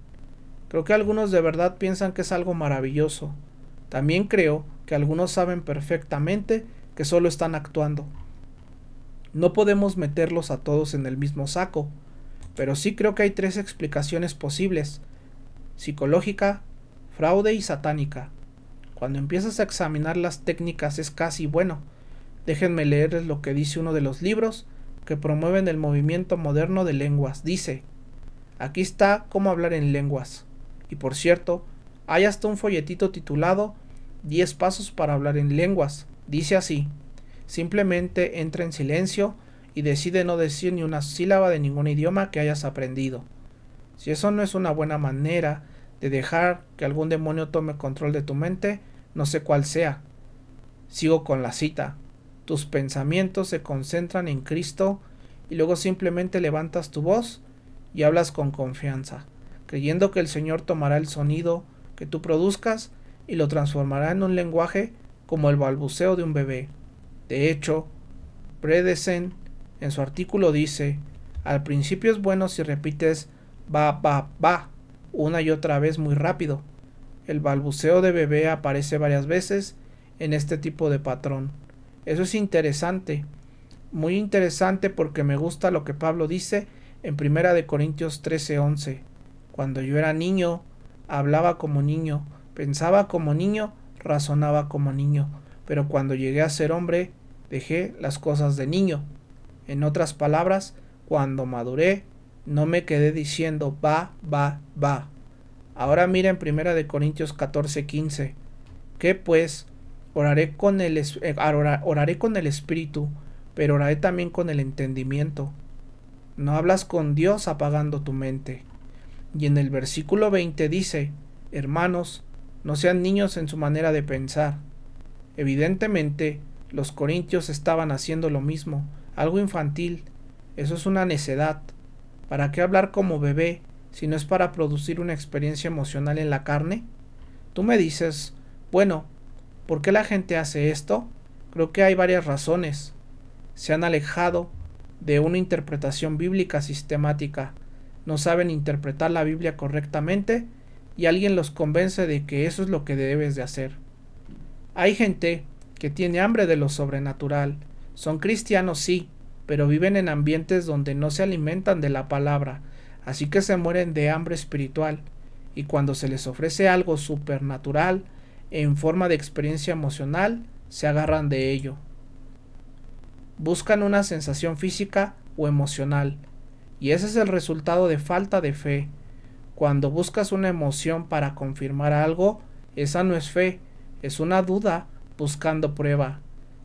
Creo que algunos de verdad piensan que es algo maravilloso. También creo que algunos saben perfectamente que solo están actuando. No podemos meterlos a todos en el mismo saco, pero sí creo que hay 3 explicaciones posibles: psicológica, fraude y satánica. Cuando empiezas a examinar las técnicas es casi bueno. Déjenme leerles lo que dice uno de los libros que promueven el movimiento moderno de lenguas. Dice, aquí está cómo hablar en lenguas. Y por cierto, hay hasta un folletito titulado 10 pasos para hablar en lenguas. Dice así: simplemente entra en silencio y decide no decir ni una sílaba de ningún idioma que hayas aprendido. Si eso no es una buena manera de dejar que algún demonio tome control de tu mente, no sé cuál sea. Sigo con la cita. Tus pensamientos se concentran en Cristo y luego simplemente levantas tu voz y hablas con confianza, creyendo que el Señor tomará el sonido que tú produzcas y lo transformará en un lenguaje como el balbuceo de un bebé. De hecho, Bredesen en su artículo dice, al principio es bueno si repites ba una y otra vez muy rápido. El balbuceo de bebé aparece varias veces en este tipo de patrón. Eso es interesante, muy interesante, porque me gusta lo que Pablo dice en 1 Corintios 13:11. Cuando yo era niño, hablaba como niño, pensaba como niño, razonaba como niño, pero cuando llegué a ser hombre, dejé las cosas de niño. En otras palabras, cuando maduré, no me quedé diciendo va. Ahora mira en 1 Corintios 14:15. ¿Qué pues? Oraré con el espíritu, pero oraré también con el entendimiento. No hablas con Dios apagando tu mente. Y en el versículo 20 dice, hermanos, no sean niños en su manera de pensar. Evidentemente, los corintios estaban haciendo lo mismo, algo infantil. Eso es una necedad. ¿Para qué hablar como bebé si no es para producir una experiencia emocional en la carne? Tú me dices, bueno, ¿por qué la gente hace esto? Creo que hay varias razones. Se han alejado de una interpretación bíblica sistemática, no saben interpretar la Biblia correctamente y alguien los convence de que eso es lo que debes de hacer. Hay gente que tiene hambre de lo sobrenatural, son cristianos sí, pero viven en ambientes donde no se alimentan de la palabra, así que se mueren de hambre espiritual, y cuando se les ofrece algo supernatural en forma de experiencia emocional, se agarran de ello. Buscan una sensación física o emocional, y ese es el resultado de falta de fe. Cuando buscas una emoción para confirmar algo, esa no es fe, es una duda buscando prueba.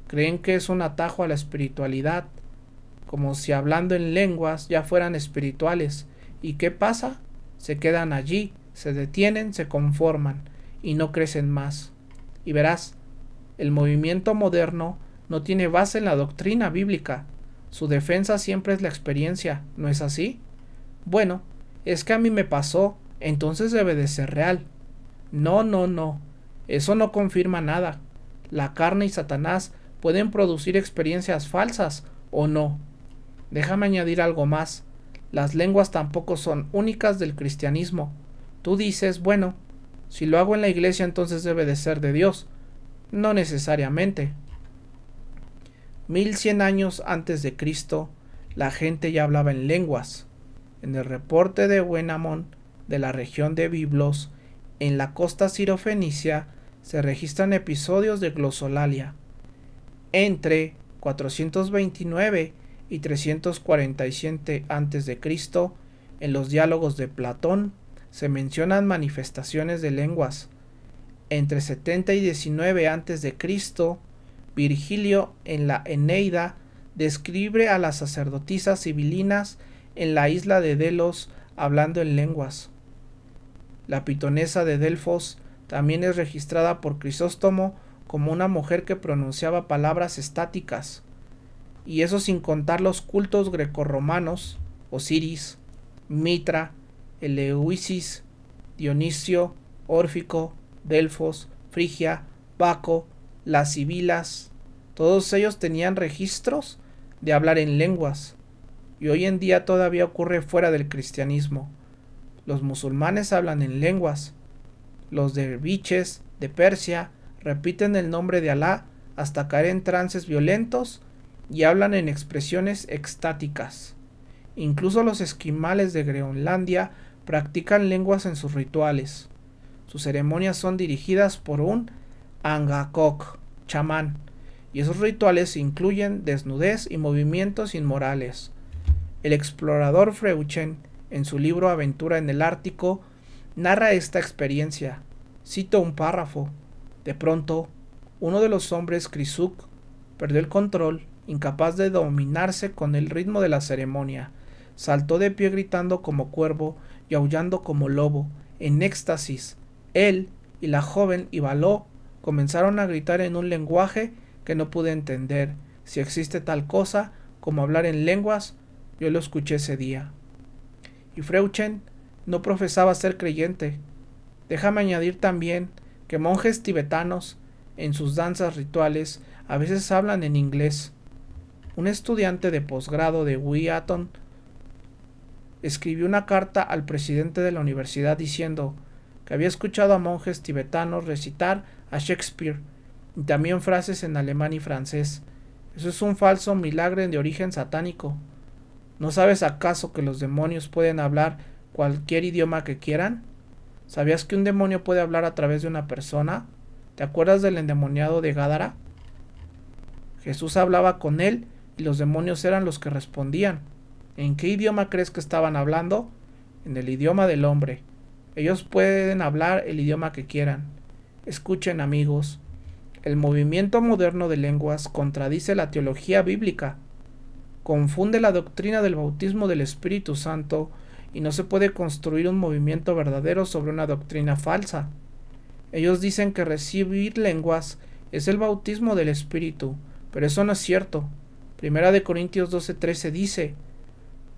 Creen que es un atajo a la espiritualidad, como si hablando en lenguas ya fueran espirituales. ¿Y qué pasa? Se quedan allí, se detienen, se conforman y no crecen más. Y verás, el movimiento moderno no tiene base en la doctrina bíblica. Su defensa siempre es la experiencia, ¿no es así? Bueno, es que a mí me pasó, entonces debe de ser real. No, no, no. Eso no confirma nada. La carne y Satanás pueden producir experiencias falsas o no. Déjame añadir algo más. Las lenguas tampoco son únicas del cristianismo. Tú dices, bueno, si lo hago en la iglesia entonces debe de ser de Dios. No necesariamente. 1100 años antes de Cristo, la gente ya hablaba en lenguas. En el reporte de Buenamón, de la región de Biblos, en la costa sirofenicia, se registran episodios de glosolalia. Entre 429 y 347 a.C., en los diálogos de Platón, se mencionan manifestaciones de lenguas. Entre 70 y 19 a.C., Virgilio en la Eneida describe a las sacerdotisas sibilinas en la isla de Delos hablando en lenguas. La pitonesa de Delfos también es registrada por Crisóstomo como una mujer que pronunciaba palabras estáticas, y eso sin contar los cultos grecorromanos, Osiris, Mitra, Eleusis, Dionisio, Órfico, Delfos, Frigia, Baco, las sibilas. Todos ellos tenían registros de hablar en lenguas, y hoy en día todavía ocurre fuera del cristianismo. Los musulmanes hablan en lenguas. Los derviches de Persia repiten el nombre de Alá hasta caer en trances violentos y hablan en expresiones extáticas. Incluso los esquimales de Groenlandia practican lenguas en sus rituales. Sus ceremonias son dirigidas por un Angakok, chamán, y esos rituales incluyen desnudez y movimientos inmorales. El explorador Freuchen, en su libro Aventura en el Ártico, narra esta experiencia. Cito un párrafo. De pronto, uno de los hombres, Krisuk, perdió el control, incapaz de dominarse con el ritmo de la ceremonia. Saltó de pie gritando como cuervo y aullando como lobo, en éxtasis. Él y la joven Ivaló comenzaron a gritar en un lenguaje que no pude entender. Si existe tal cosa como hablar en lenguas, yo lo escuché ese día. Y Freuchen no profesaba ser creyente. Déjame añadir también que monjes tibetanos, en sus danzas rituales, a veces hablan en inglés. Un estudiante de posgrado de Wheaton escribió una carta al presidente de la universidad diciendo que había escuchado a monjes tibetanos recitar a Shakespeare y también frases en alemán y francés. Eso es un falso milagro de origen satánico. ¿No sabes acaso que los demonios pueden hablar cualquier idioma que quieran? ¿Sabías que un demonio puede hablar a través de una persona? ¿Te acuerdas del endemoniado de Gádara? Jesús hablaba con él y los demonios eran los que respondían. ¿En qué idioma crees que estaban hablando? En el idioma del hombre. Ellos pueden hablar el idioma que quieran. Escuchen, amigos, el movimiento moderno de lenguas contradice la teología bíblica, confunde la doctrina del bautismo del Espíritu Santo y no se puede construir un movimiento verdadero sobre una doctrina falsa. Ellos dicen que recibir lenguas es el bautismo del Espíritu, pero eso no es cierto. 1 Corintios 12:13 dice: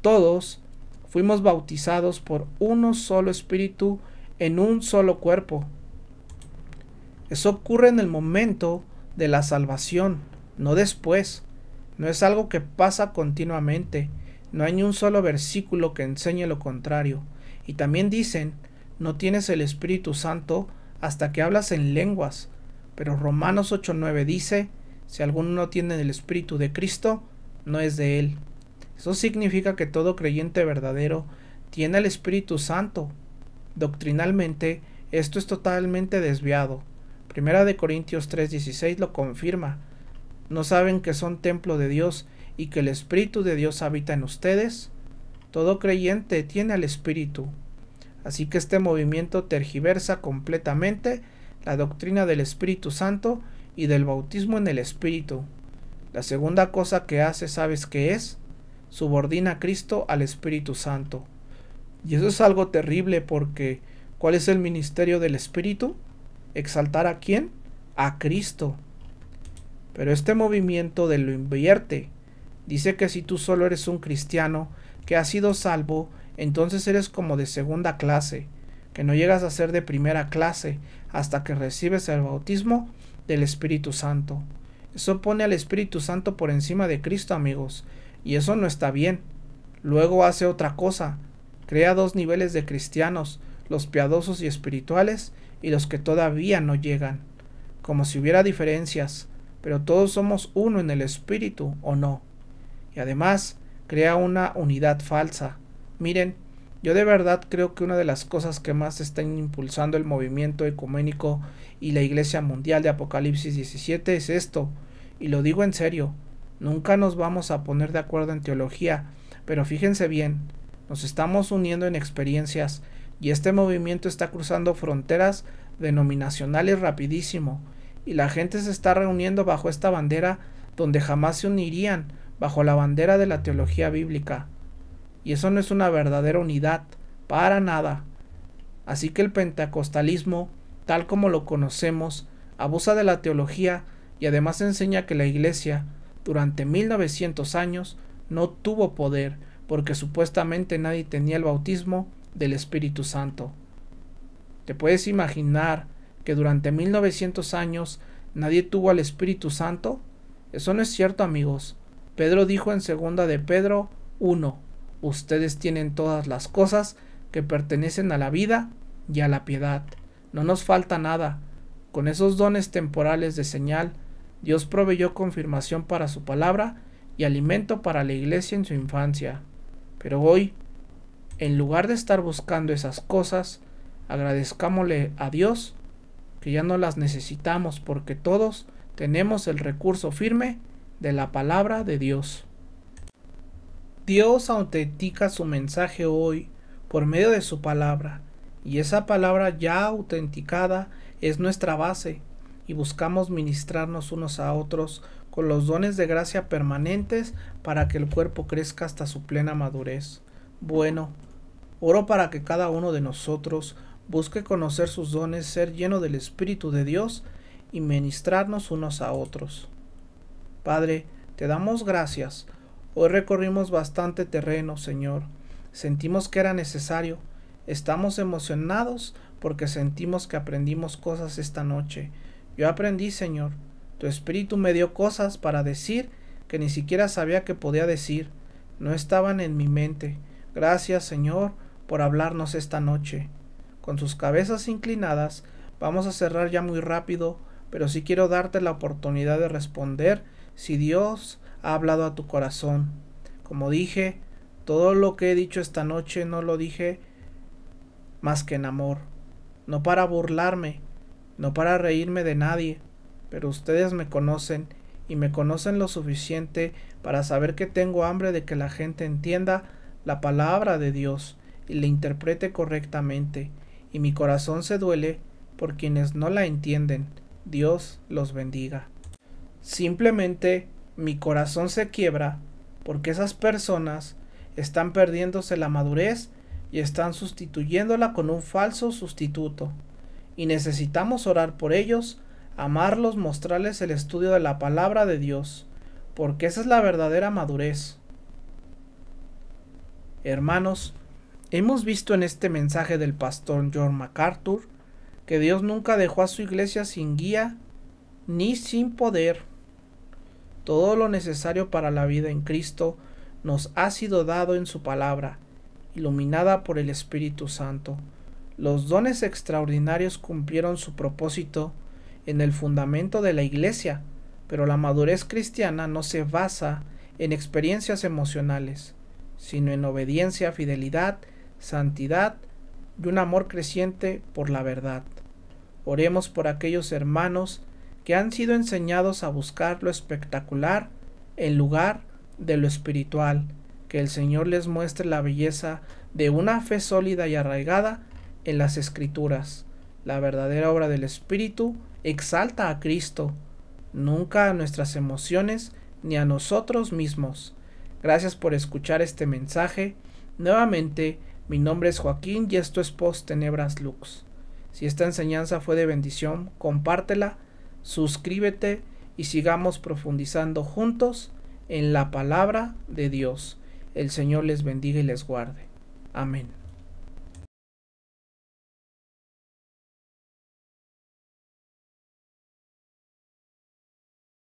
todos fuimos bautizados por uno solo Espíritu en un solo cuerpo. Eso ocurre en el momento de la salvación, no después. No es algo que pasa continuamente. No hay ni un solo versículo que enseñe lo contrario. Y también dicen, no tienes el Espíritu Santo hasta que hablas en lenguas. Pero Romanos 8:9 dice, si alguno no tiene el Espíritu de Cristo, no es de él. Eso significa que todo creyente verdadero tiene el Espíritu Santo. Doctrinalmente, esto es totalmente desviado. 1 Corintios 3:16 lo confirma. ¿No saben que son templo de Dios y que el Espíritu de Dios habita en ustedes? Todo creyente tiene al Espíritu. Así que este movimiento tergiversa completamente la doctrina del Espíritu Santo y del bautismo en el Espíritu. La segunda cosa que hace, ¿sabes qué es? Subordina a Cristo al Espíritu Santo. Y eso es algo terrible porque ¿cuál es el ministerio del Espíritu? ¿Exaltar a quién? A Cristo. Pero este movimiento de lo invierte. Dice que si tú solo eres un cristiano que has sido salvo, entonces eres como de segunda clase, que no llegas a ser de primera clase hasta que recibes el bautismo del Espíritu Santo. Eso pone al Espíritu Santo por encima de Cristo, amigos, y eso no está bien. Luego hace otra cosa, crea dos niveles de cristianos, los piadosos y espirituales y los que todavía no llegan, como si hubiera diferencias, pero todos somos uno en el Espíritu, ¿o no? Y además crea una unidad falsa. Miren, yo de verdad creo que una de las cosas que más están impulsando el movimiento ecuménico y la Iglesia Mundial de Apocalipsis 17 es esto, y lo digo en serio, nunca nos vamos a poner de acuerdo en teología, pero fíjense bien, nos estamos uniendo en experiencias, y este movimiento está cruzando fronteras denominacionales rapidísimo, y la gente se está reuniendo bajo esta bandera donde jamás se unirían, bajo la bandera de la teología bíblica. Y eso no es una verdadera unidad, para nada. Así que el pentecostalismo, tal como lo conocemos, abusa de la teología y además enseña que la Iglesia, durante 1900 años, no tuvo poder, porque supuestamente nadie tenía el bautismo del Espíritu Santo. ¿Te puedes imaginar que durante 1900 años nadie tuvo al Espíritu Santo? Eso no es cierto, amigos. Pedro dijo en 2 de Pedro 1, ustedes tienen todas las cosas que pertenecen a la vida y a la piedad. No nos falta nada. Con esos dones temporales de señal, Dios proveyó confirmación para su palabra y alimento para la iglesia en su infancia. Pero hoy, en lugar de estar buscando esas cosas, agradezcámosle a Dios que ya no las necesitamos porque todos tenemos el recurso firme de la palabra de Dios. Dios autentica su mensaje hoy por medio de su palabra, y esa palabra ya autenticada es nuestra base, y buscamos ministrarnos unos a otros con los dones de gracia permanentes para que el cuerpo crezca hasta su plena madurez. Bueno, oro para que cada uno de nosotros busque conocer sus dones, ser lleno del Espíritu de Dios y ministrarnos unos a otros. Padre, te damos gracias. Hoy recorrimos bastante terreno, Señor. Sentimos que era necesario. Estamos emocionados porque sentimos que aprendimos cosas esta noche. Yo aprendí, Señor. Tu Espíritu me dio cosas para decir que ni siquiera sabía que podía decir. No estaban en mi mente. Gracias, Señor, por hablarnos esta noche. Con sus cabezas inclinadas, vamos a cerrar ya muy rápido, pero sí quiero darte la oportunidad de responder si Dios ha hablado a tu corazón. Como dije, todo lo que he dicho esta noche no lo dije más que en amor, no para burlarme, no para reírme de nadie, pero ustedes me conocen y me conocen lo suficiente para saber que tengo hambre de que la gente entienda la palabra de Dios y la interprete correctamente, y mi corazón se duele por quienes no la entienden. Dios los bendiga. Simplemente mi corazón se quiebra porque esas personas están perdiéndose la madurez y están sustituyéndola con un falso sustituto. Y necesitamos orar por ellos, amarlos, mostrarles el estudio de la palabra de Dios, porque esa es la verdadera madurez. Hermanos, hemos visto en este mensaje del pastor John MacArthur que Dios nunca dejó a su iglesia sin guía ni sin poder. Todo lo necesario para la vida en Cristo nos ha sido dado en su palabra, iluminada por el Espíritu Santo. Los dones extraordinarios cumplieron su propósito en el fundamento de la iglesia, pero la madurez cristiana no se basa en experiencias emocionales, sino en obediencia, fidelidad, santidad y un amor creciente por la verdad. Oremos por aquellos hermanos que han sido enseñados a buscar lo espectacular en lugar de lo espiritual, que el Señor les muestre la belleza de una fe sólida y arraigada en las Escrituras. La verdadera obra del Espíritu exalta a Cristo, nunca a nuestras emociones ni a nosotros mismos. Gracias por escuchar este mensaje. Nuevamente, mi nombre es Joaquín y esto es Post Tenebras Lux. Si esta enseñanza fue de bendición, compártela, suscríbete y sigamos profundizando juntos en la palabra de Dios. El Señor les bendiga y les guarde. Amén.